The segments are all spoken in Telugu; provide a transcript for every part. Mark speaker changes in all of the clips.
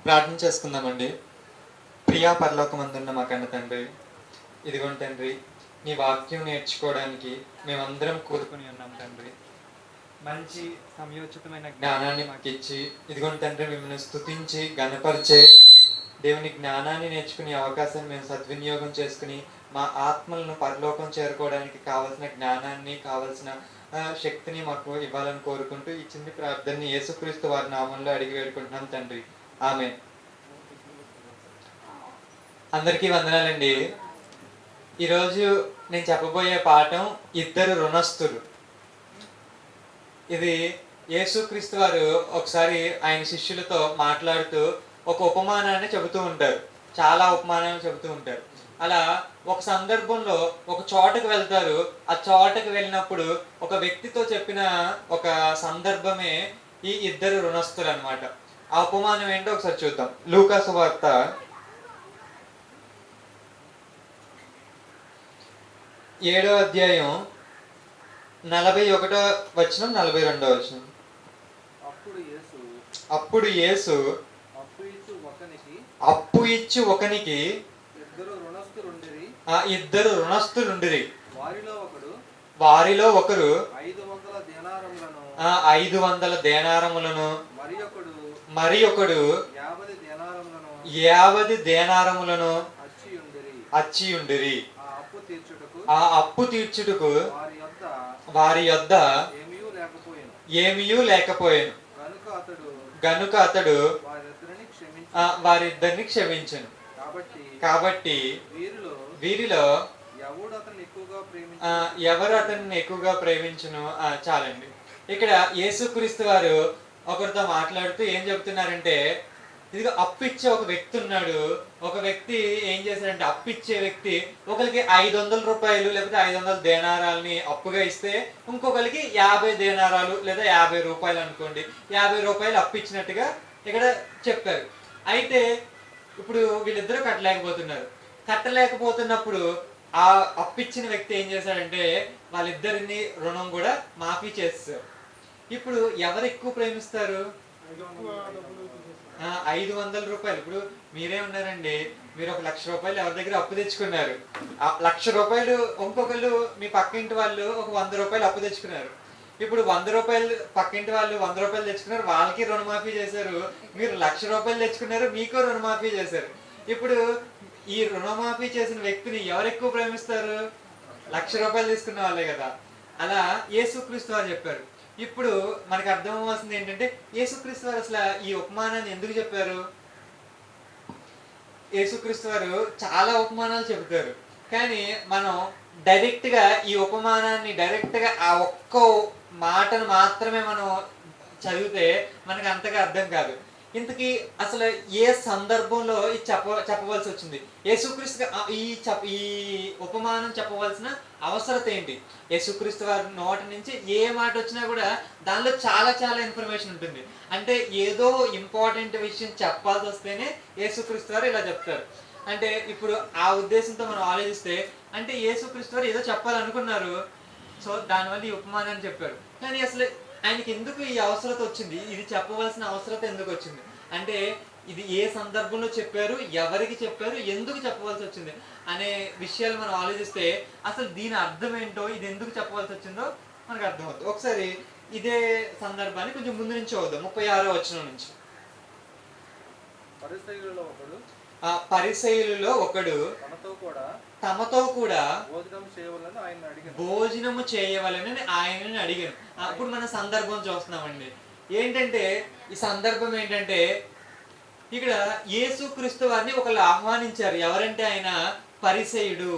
Speaker 1: ప్రార్థన చేసుకుందామండి. ప్రియా పరలోకమందున్న మా కన్న తండ్రి, ఇదిగోండి తండ్రి, నీ వాక్యం నేర్చుకోవడానికి మేమందరం కోరుకుని ఉన్నాం తండ్రి. మంచి సమయోచితమైన జ్ఞానాన్ని మాకు ఇచ్చి, ఇదిగోండి తండ్రి, మిమ్మల్ని స్తుతించి గణపరిచే దేవుని జ్ఞానాన్ని నేర్చుకునే అవకాశాన్ని మేము సద్వినియోగం చేసుకుని మా ఆత్మలను పరలోకం చేరుకోవడానికి కావలసిన జ్ఞానాన్ని, కావలసిన శక్తిని మాకు ఇవ్వాలని కోరుకుంటూ ఈ చిన్ని ప్రార్థనని యేసుక్రీస్తు వారి నామంలో అడిగి వేడుకుంటున్నాం తండ్రి. ఆమె. అందరికీ వందనాలండి. ఈరోజు నేను చెప్పబోయే పాఠం ఇద్దరు రుణస్థులు. ఇది యేసుక్రీస్తు వారు ఒకసారి ఆయన శిష్యులతో మాట్లాడుతూ ఒక ఉపమానాన్ని చెబుతూ ఉంటారు. చాలా ఉపమానాలు చెబుతూ ఉంటారు. అలా ఒక సందర్భంలో ఒక చోటకు వెళ్తారు. ఆ చోటకు వెళ్ళినప్పుడు ఒక వ్యక్తితో చెప్పిన ఒక సందర్భమే ఈ ఇద్దరు రుణస్థులు అన్నమాట. ఆ ఉపమానం ఏంటో ఒకసారి చూద్దాం. లూకా సువార్త 7వ అధ్యాయం 41వ వచనం 42వ వచనం. అప్పుడు యేసు అప్పు ఇచ్చి ఒకనికి ఇద్దరు రుణస్థులుండిరి. వారిలో ఒకరు 500 దేనారములను, మరి ఒకడు 50 దేనారములను అచ్చియుండిరి. ఆ అప్పు తీర్చుటకు వారి యొద్ద ఏమీయూ లేకపోయెను. గనుక అతడు వారిద్దరిని క్షమించెను. కాబట్టి వీరిలో ఎవరు అతన్ని ఎక్కువగా ప్రేమించును. చాలండి. ఇక్కడ యేసుక్రీస్తు వారు ఒకరితో మాట్లాడుతూ ఏం చెబుతున్నారంటే, ఇదిగో అప్పిచ్చే ఒక వ్యక్తి ఉన్నాడు. ఒక వ్యక్తి ఏం చేశాడంటే, అప్పిచ్చే వ్యక్తి ఒకరికి 500 రూపాయలు లేకపోతే 500 దేనారాలని అప్పుగా ఇస్తే, ఇంకొకరికి 50 దేనారాలు లేదా 50 రూపాయలు అనుకోండి, 50 రూపాయలు అప్పిచ్చినట్టుగా ఇక్కడ చెప్పారు. అయితే ఇప్పుడు వీళ్ళిద్దరూ కట్టలేకపోతున్నప్పుడు ఆ అప్పిచ్చిన వ్యక్తి ఏం చేశాడంటే వాళ్ళిద్దరిని రుణం కూడా మాఫీ చేస్తారు. ఇప్పుడు ఎవరు ఎక్కువ ప్రేమిస్తారు? 500 రూపాయలు. ఇప్పుడు మీరే ఉన్నారండి, మీరు 1,00,000 రూపాయలు ఎవరి దగ్గర అప్పు తెచ్చుకున్నారు. 1,00,000 రూపాయలు ఇంకొకళ్ళు మీ పక్కింటి వాళ్ళు ఒక 100 రూపాయలు అప్పు తెచ్చుకున్నారు. ఇప్పుడు 100 రూపాయలు పక్కింటి వాళ్ళు 100 రూపాయలు తెచ్చుకున్నారు, వాళ్ళకి రుణమాఫీ చేశారు. మీరు 1,00,000 రూపాయలు తెచ్చుకున్నారు, మీకు రుణమాఫీ చేశారు. ఇప్పుడు ఈ రుణమాఫీ చేసిన వ్యక్తిని ఎవరు ఎక్కువ ప్రేమిస్తారు? 1,00,000 రూపాయలు తీసుకున్న వాళ్ళే కదా. అలా యేసుక్రీస్తు వారు చెప్పారు. ఇప్పుడు మనకు అర్థం అవ్వాల్సింది ఏంటంటే, యేసుక్రీస్తు వారు అసలు ఈ ఉపమానాన్ని ఎందుకు చెప్పారు? యేసుక్రీస్తు వారు చాలా ఉపమానాలు చెబుతారు, కానీ మనం డైరెక్ట్ గా ఈ ఉపమానాన్ని డైరెక్ట్ గా ఆ ఒక్క మాటను మాత్రమే మనం చదివితే మనకు అంతగా అర్థం కాదు. ఇంతకీ అసలు ఏ సందర్భంలో ఇది చెప్పవలసి వచ్చింది? యేసుక్రీస్తు ఈ ఉపమానం చెప్పవలసిన అవసరత ఏంటి? యేసుక్రీస్తు వారి నోటి నుంచి ఏ మాట వచ్చినా కూడా దానిలో చాలా చాలా ఇన్ఫర్మేషన్ ఉంటుంది. అంటే ఏదో ఇంపార్టెంట్ విషయం చెప్పాల్సి వస్తేనే యేసుక్రీస్తు వారు ఇలా చెప్తారు. అంటే ఇప్పుడు ఆ ఉద్దేశంతో మనం ఆలోచిస్తే, అంటే యేసుక్రీస్తు వారు ఏదో చెప్పాలనుకున్నారు, సో దానివల్ల ఈ ఉపమానాన్ని చెప్పారు. కానీ అసలు ఆయనకి ఎందుకు ఈ అవసరత వచ్చింది? ఇది చెప్పవలసిన అవసరత ఎందుకు వచ్చింది? అంటే ఇది ఏ సందర్భంలో చెప్పారు, ఎవరికి చెప్పారు, ఎందుకు చెప్పవలసి వచ్చింది అనే విషయాలు మనం ఆలోచిస్తే అసలు దీని అర్థం ఏంటో, ఇది ఎందుకు చెప్పవలసి వచ్చిందో మనకు అర్థమవుతుంది. ఒకసారి ఇదే సందర్భాన్ని కొంచెం ముందు నుంచి చూద్దాం. 36వ వచనం నుంచి. పరిసయ్యులలో ఒకడు తమతో కూడా భోజనము చేయవలనని ఆయనని అడిగాను. అప్పుడు మన సందర్భం చూస్తున్నామండి. ఏంటంటే ఈ సందర్భం ఏంటంటే, ఇక్కడ యేసుక్రీస్తు వారిని ఒకళ్ళు ఆహ్వానించారు. ఎవరంటే ఆయన పరిసయ్యుడు.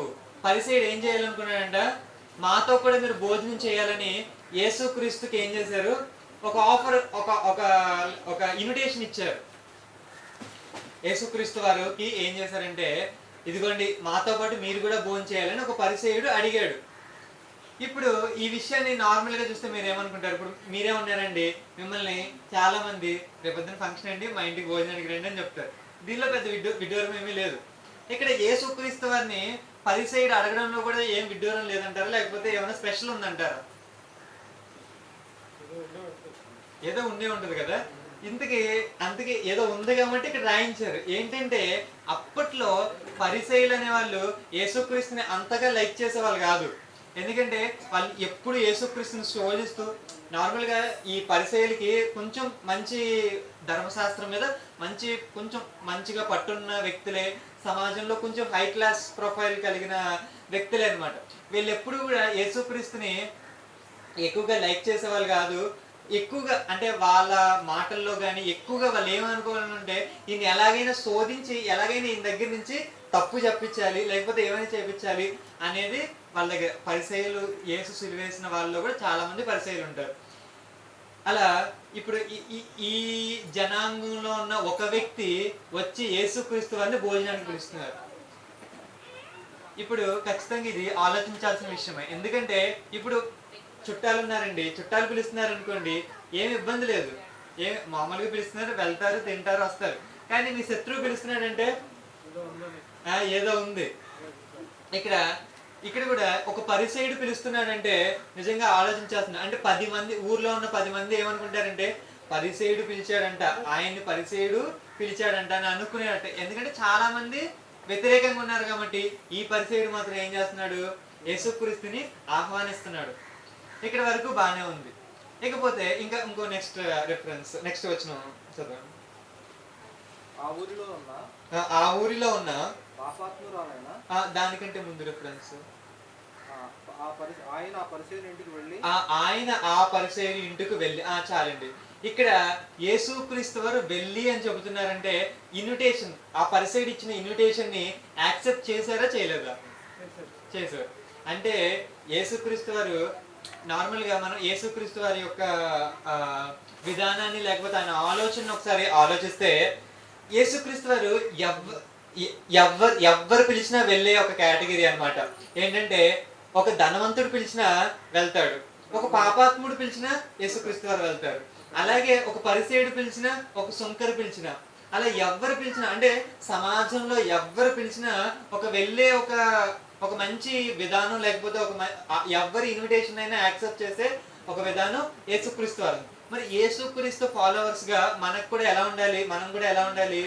Speaker 1: పరిసయ్యుడు ఏం చేయాలనుకున్నాడంట? మాతో కూడా మీరు భోజనం చేయాలని యేసుక్రీస్తుకి ఏం చేశారు? ఒక ఆఫర్, ఒక ఇన్విటేషన్ ఇచ్చారు. యేసుక్రీస్తు వారికి ఏం చేశారంటే, ఇదిగోండి మాతో పాటు మీరు కూడా భోజనం చేయాలని ఒక పరిసయ్యుడు అడిగాడు. ఇప్పుడు ఈ విషయాన్ని నార్మల్గా చూస్తే మీరు ఏమనుకుంటారు? ఇప్పుడు మీరే ఉన్నారండి, మిమ్మల్ని చాలా మంది రేపొద్దున ఫంక్షన్ అండి మా ఇంటికి భోజనానికి రండి అని చెప్తారు. దీనిలో పెద్ద విడ్డూరం ఏమీ లేదు. ఇక్కడ యేసుక్రీస్తు వారిని పరిసయ్యుడు అడగడంలో కూడా ఏం విడ్డూరం లేదంటారా, లేకపోతే ఏమైనా స్పెషల్ ఉందంటారా? ఏదో ఉండే ఉంటుంది కదా. ఇంతకీ అందుకే ఏదో ఉంది కాబట్టి ఇక్కడ రాయించారు. ఏంటంటే అప్పట్లో పరిసయ్యులు అనే వాళ్ళు యేసుక్రీస్తుని అంతగా లైక్ చేసేవాళ్ళు కాదు. ఎందుకంటే వాళ్ళు ఎప్పుడు యేసుక్రీస్తుని శోధిస్తూ, నార్మల్గా ఈ పరిసయ్యులకి కొంచెం మంచి ధర్మశాస్త్రం మీద కొంచెం మంచిగా పట్టున్న వ్యక్తులే, సమాజంలో కొంచెం హై క్లాస్ ప్రొఫైల్ కలిగిన వ్యక్తులే అనమాట. వీళ్ళు ఎప్పుడు కూడా యేసుక్రీస్తుని ఎక్కువగా లైక్ చేసేవాళ్ళు కాదు. ఎక్కువగా అంటే వాళ్ళ మాటల్లో కానీ ఎక్కువగా వాళ్ళు ఏమనుకోవాలంటే ఈయన ఎలాగైనా శోధించి ఎలాగైనా ఈయన దగ్గర నుంచి తప్పు చెప్పించాలి, లేకపోతే ఏమైనా చేపించాలి అనేది వాళ్ళ దగ్గర. పరిసయ్యులు యేసు సిలువేసిన వాళ్ళలో కూడా చాలా మంది పరిసయ్యులు ఉంటారు. అలా ఇప్పుడు ఈ జనాంగంలో ఉన్న ఒక వ్యక్తి వచ్చి యేసుక్రీస్తు వారిని భోజనానికి పిలుస్తున్నారు. ఇప్పుడు ఖచ్చితంగా ఇది ఆలోచించాల్సిన విషయమే. ఎందుకంటే ఇప్పుడు చుట్టాలు ఉన్నారండి, చుట్టాలు పిలుస్తున్నారు అనుకోండి, ఏమి ఇబ్బంది లేదు, మామూలుగా పిలుస్తున్నారు, వెళ్తారు, తింటారు, వస్తారు. కానీ మీ శత్రువు పిలుస్తున్నాడంటే ఏదో ఉంది. ఇక్కడ కూడా ఒక పరిసయ్యుడు పిలుస్తున్నాడంటే నిజంగా ఆలోచించాల్సిన. అంటే 10 మంది, ఊర్లో ఉన్న 10 మంది ఏమనుకుంటారంటే పరిసయ్యుడు పిలిచాడంట, ఆయన్ని పరిసయ్యుడు పిలిచాడంట అని అనుకునేట. ఎందుకంటే చాలా మంది వ్యతిరేకంగా ఉన్నారు కాబట్టి ఈ పరిసయ్యుడు మాత్రం ఏం చేస్తున్నాడు, యేసుక్రీస్తుని ఆహ్వానిస్తున్నాడు. ఇక్కడ వరకు బాగానే ఉంది. ఇకపోతే ఇంకో నెక్స్ట్ రిఫరెన్స్, నెక్స్ట్ వచ్చిన చదవండి. ఆ ఊరిలో ఉన్న దానికంటే ముందు రిఫరెన్స్ ఆయన ఆ పరిసయ్యుని ఇంటికి వెళ్ళి చాలండి. ఇక్కడ యేసుక్రీస్తు వారు వెళ్ళి అని చెబుతున్నారంటే ఇన్విటేషన్, ఆ పరిసయ్యుడు ఇచ్చిన ఇన్విటేషన్ ని యాక్సెప్ట్ చేశారా చేయలేదా? చేశారు. అంటే యేసుక్రీస్తు వారు నార్మల్గా మనం యేసుక్రీస్తు వారి యొక్క విధానాన్ని లేకపోతే ఆయన ఆలోచన ఒకసారి ఆలోచిస్తే, యేసుక్రీస్తు వారు ఎవ్వరు పిలిచినా వెళ్ళే ఒక కేటగిరీ అనమాట. ఏంటంటే ఒక ధనవంతుడు పిలిచినా వెళ్తాడు, ఒక పాపాత్ముడు పిలిచినా యేసుక్రీస్తు వారు వెళ్తారు. అలాగే ఒక పరిసయ్యుడు పిలిచినా, ఒక సుంకరు పిలిచినా, అలా ఎవ్వరు పిలిచినా, అంటే సమాజంలో ఎవ్వరు పిలిచినా ఒక వెళ్ళే ఒక మంచి విధానం, లేకపోతే ఎవరి ఇన్విటేషన్ అయినా యాక్సెప్ట్ చేసే ఒక విధానం యేసుక్రీస్తు వారు. మరి యేసుక్రీస్తు ఫాలోవర్స్ గా మనకు కూడా ఎలా ఉండాలి, మనం కూడా ఎలా ఉండాలి?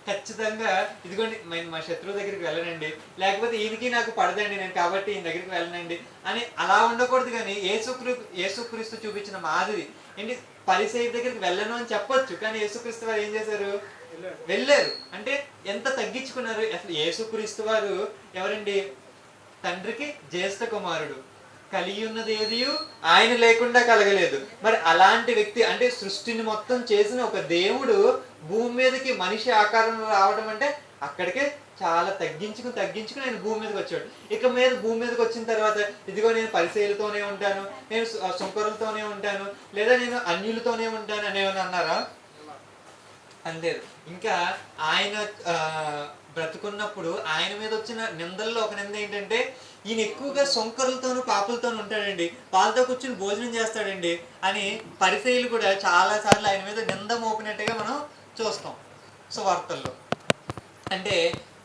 Speaker 1: ఖచ్చితంగా ఇదిగోండి మా శత్రువు దగ్గరికి వెళ్ళనండి, లేకపోతే ఈయనకి నాకు పడదండి, నేను కాబట్టి ఈయన దగ్గరికి వెళ్ళనండి అని అలా ఉండకూడదు. కానీ యేసుక్రీస్తు చూపించిన మాదిరి ఏంటి, పరిసయ్యుడి దగ్గరికి వెళ్ళను అని చెప్పొచ్చు, కానీ యేసుక్రీస్తు వారు ఏం చేశారు, వెళ్ళారు. అంటే ఎంత తగ్గించుకున్నారు. అసలు యేసుక్రీస్తు వారు ఎవరండి, తండ్రికి జ్యేష్ఠ కుమారుడు, కలిగి ఉన్నది ఏది ఆయన లేకుండా కలగలేదు. మరి అలాంటి వ్యక్తి, అంటే సృష్టిని మొత్తం చేసిన ఒక దేవుడు భూమి మీదకి మనిషి ఆకారంలో రావడం అంటే అక్కడికే చాలా తగ్గించుకుని ఆయన భూమి మీదకి వచ్చాడు. భూమి మీదకి వచ్చిన తర్వాత ఇదిగో నేను పరిసయ్యులతోనే ఉంటాను, నేను సుంకరులతోనే ఉంటాను, లేదా నేను అన్యులతోనే ఉంటాను అనేవని అన్నారా? అంతేదు. ఇంకా ఆయన బ్రతుకున్నప్పుడు ఆయన మీద వచ్చిన నిందల్లో ఒక నింద ఏంటంటే, ఈయన ఎక్కువగా సొంకరులతోనూ పాపులతోనూ ఉంటాడండి, వాళ్ళతో కూర్చుని భోజనం చేస్తాడండి అని పరిసయ్యులు కూడా చాలా సార్లు ఆయన మీద నింద మోపినట్టుగా మనం చూస్తాం సువార్తల్లో. అంటే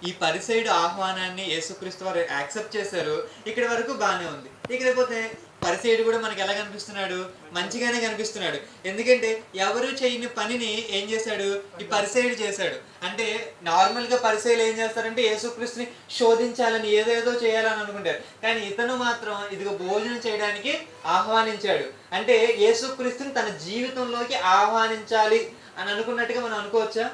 Speaker 1: ఈ పరిసయ్యుడు ఆహ్వానాన్ని యేసుక్రీస్తు వారు యాక్సెప్ట్ చేశారు. ఇక్కడి వరకు బాగానే ఉంది. ఇకపోతే పరిసయ్యుడు కూడా మనకి ఎలా కనిపిస్తున్నాడు, మంచిగానే కనిపిస్తున్నాడు. ఎందుకంటే ఎవరు చేయని పనిని ఏం చేశాడు, ఈ పరిసయ్యుడు చేశాడు. అంటే నార్మల్గా పరిసయ్యులు ఏం చేస్తారంటే యేసుక్రీస్తుని శోధించాలని, ఏదేదో చేయాలని అనుకుంటారు. కానీ ఇతను మాత్రం ఇదిగో భోజనం చేయడానికి ఆహ్వానించాడు. అంటే యేసుక్రీస్తుని తన జీవితంలోకి ఆహ్వానించాలి అని అనుకున్నట్టుగా మనం అనుకోవచ్చా?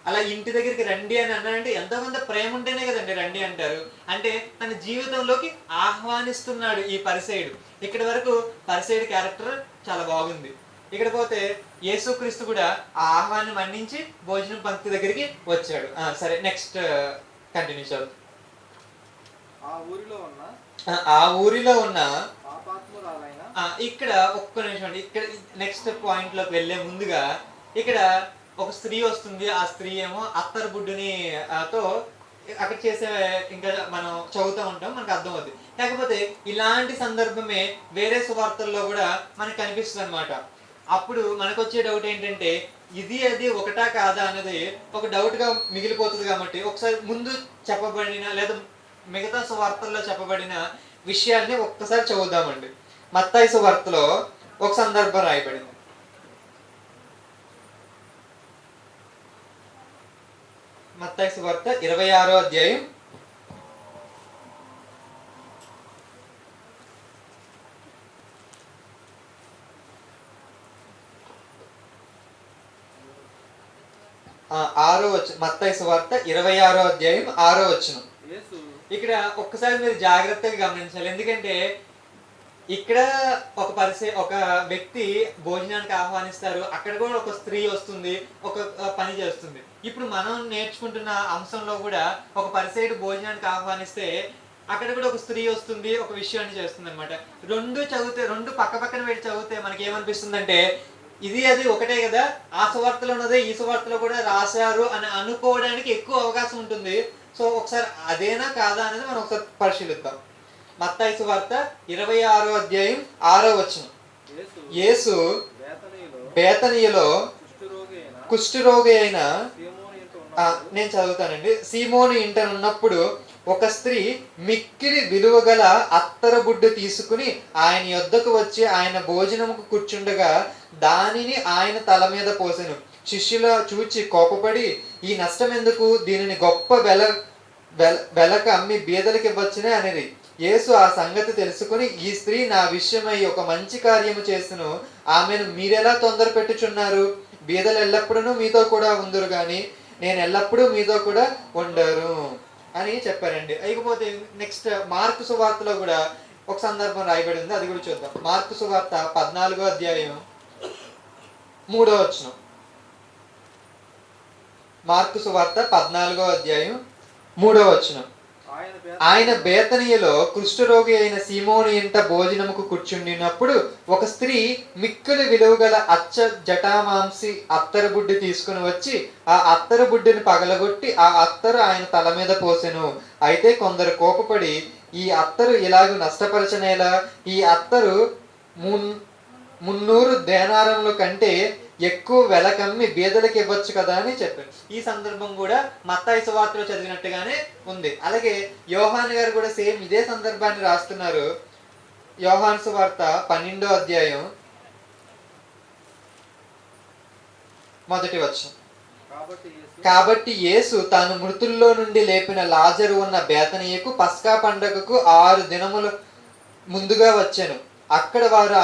Speaker 1: అలా ఇంటి దగ్గరికి రండి అని అన్నాడంటే ఎంతోమంది ప్రేమ ఉంటేనే కదండి రండి అంటారు. అంటే తన జీవితంలోకి ఆహ్వానిస్తున్నాడు ఈ పరిసయ్యుడు. ఇక్కడి వరకు పరిసయ్యుడి క్యారెక్టర్ చాలా బాగుంది. ఇక్కడ పోతే యేసుక్రీస్తు కూడా ఆ ఆహ్వానం మన్నించి భోజనం పంక్తి దగ్గరికి వచ్చాడు. సరే, నెక్స్ట్ కంటిన్యూ చేద్దాం. ఆ ఊరిలో ఉన్న ఇక్కడ ఒక్క నిమిషం, ఇక్కడ నెక్స్ట్ పాయింట్ లోకి వెళ్లే ముందుగా ఇక్కడ ఒక స్త్రీ వస్తుంది. ఆ స్త్రీ ఏమో అత్తరు బుడ్డుని తో అక్కడ చేసే, ఇంకా మనం చదువుతూ ఉంటాం, మనకు అర్థం అవుతుంది. కాకపోతే ఇలాంటి సందర్భమే వేరే సువార్తల్లో కూడా మనకు కనిపిస్తుంది అనమాట. అప్పుడు మనకు వచ్చే డౌట్ ఏంటంటే, ఇది అది ఒకటా కాదా అనేది ఒక డౌట్ గా మిగిలిపోతుంది. కాబట్టి ఒకసారి ముందు చెప్పబడిన లేదా మిగతా సువార్తల్లో చెప్పబడిన విషయాల్ని ఒక్కసారి చదువుదామండి. మత్తయి సువార్తలో ఒక సందర్భం రాయబడింది. మత్తయి సువార్త 26వ అధ్యాయం 6వ మత్తయి సువార్త 26వ అధ్యాయం 6వ వచనం. ఇక్కడ ఒక్కసారి మీరు జాగ్రత్తగా గమనించాలి. ఎందుకంటే ఇక్కడ ఒక వ్యక్తి భోజనానికి ఆహ్వానిస్తారు, అక్కడ కూడా ఒక స్త్రీ వస్తుంది, ఒక పని చేస్తుంది. ఇప్పుడు మనం నేర్చుకుంటున్న అంశంలో కూడా ఒక పరిసయ్యుడు భోజనానికి ఆహ్వానిస్తే అక్కడ కూడా ఒక స్త్రీ వస్తుంది, ఒక విషయాన్ని చేస్తుంది అనమాట. రెండు పక్క పక్కన పెట్టి చదివితే మనకి ఏమనిపిస్తుంది అంటే ఇది అది ఒకటే కదా, ఆ సువార్తలో ఉన్నదే ఈ సువార్తలో కూడా రాశారు అని అనుకోవడానికి ఎక్కువ అవకాశం ఉంటుంది. సో ఒకసారి అదేనా కాదా అనేది మనం ఒకసారి పరిశీలిద్దాం. మత్తయి సువార్త 26వ అధ్యాయం 6వ వచనం. యేసు బేతనీయులో కుష్ఠరోగి అయిన, నేను చదువుతానండి, సీమోను ఇంట ఉన్నప్పుడు ఒక స్త్రీ మిక్కిలి విలువ గల అత్తర బుడ్డు తీసుకుని ఆయన యొద్దకు వచ్చి ఆయన భోజనముకు కూర్చుండగా దానిని ఆయన తల మీద పోసెను. శిష్యుల చూచి కోపపడి, ఈ నష్టం ఎందుకు, దీనిని గొప్ప వెలకు అమ్మి బీదలకి ఇవ్వచ్చునే అనేది. యేసు ఆ సంగతి తెలుసుకుని, ఈ స్త్రీ నా విషయమై ఒక మంచి కార్యము చేస్తును, ఆమెను మీరెలా తొందర పెట్టుచున్నారు, బీదలు ఎల్లప్పుడూ మీతో కూడా ఉందరు గాని నేను ఎల్లప్పుడూ మీతో కూడా ఉండరు అని చెప్పారండి. అయిపోతే నెక్స్ట్ మార్కు సువార్తలో కూడా ఒక సందర్భం రాయబడి ఉంది, అది కూడా చూద్దాం. మార్కు సువార్త 14వ అధ్యాయం 3వ వచనం. మార్కు సువార్త 14వ అధ్యాయం 3వ వచనం. ఆయన బేతనీయులో కుష్ఠరోగి అయిన సీమోను ఇంట భోజనముకు కూర్చుండినప్పుడు ఒక స్త్రీ మిక్కులు విలువగల అచ్చ జటామాంసి అత్తరు బుడ్డి తీసుకుని వచ్చి ఆ అత్తరు బుడ్డిని పగలగొట్టి ఆ అత్తరు ఆయన తల మీద పోసెను. అయితే కొందరు కోపపడి, ఈ అత్తరు ఇలాగూ నష్టపరచనేలా, ఈ అత్తరు 300 దేనారముల కంటే ఎక్కువ వెలకమ్మి బీదలకి ఇవ్వచ్చు కదా అని చెప్పారు. ఈ సందర్భం కూడా మత్తయి సువార్తలో చదివినట్టుగానే ఉంది. అలాగే యోహాను గారు కూడా సేమ్ ఇదే సందర్భాన్ని రాస్తున్నారు. యోహాను సువార్త 12వ అధ్యాయం 1వ వచనం. కాబట్టి యేసు తాను మృతుల్లో నుండి లేపిన లాజరు ఉన్న బేతనీయకు పస్కా పండగకు 6 దినముల ముందుగా వచ్చెను. అక్కడ వారు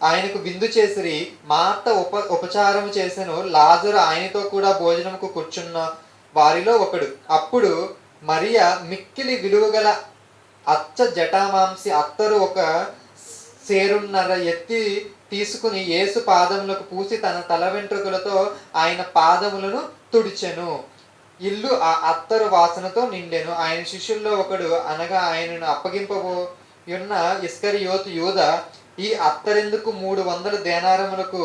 Speaker 1: ఆయనకు విందు చేసిరి. మార్త ఉపచారము చేసెను. లాజరు ఆయనతో కూడా భోజనముకు కూర్చున్న వారిలో ఒకడు. అప్పుడు మరియా మిక్కిలి విలువగల అచ్చ జటామాంసి అత్తరు ఒక సేరున్నర ఎత్తి తీసుకుని యేసు పాదములకు పూసి తన తల వెంట్రుకలతో ఆయన పాదములను తుడిచెను. ఇల్లు ఆ అత్తరు వాసనతో నిండెను. ఆయన శిష్యుల్లో ఒకడు, అనగా ఆయనను అప్పగింపబోయున్న ఇస్కరియోతు యూదా, ఈ అత్తరెందుకు 300 దేనారములకు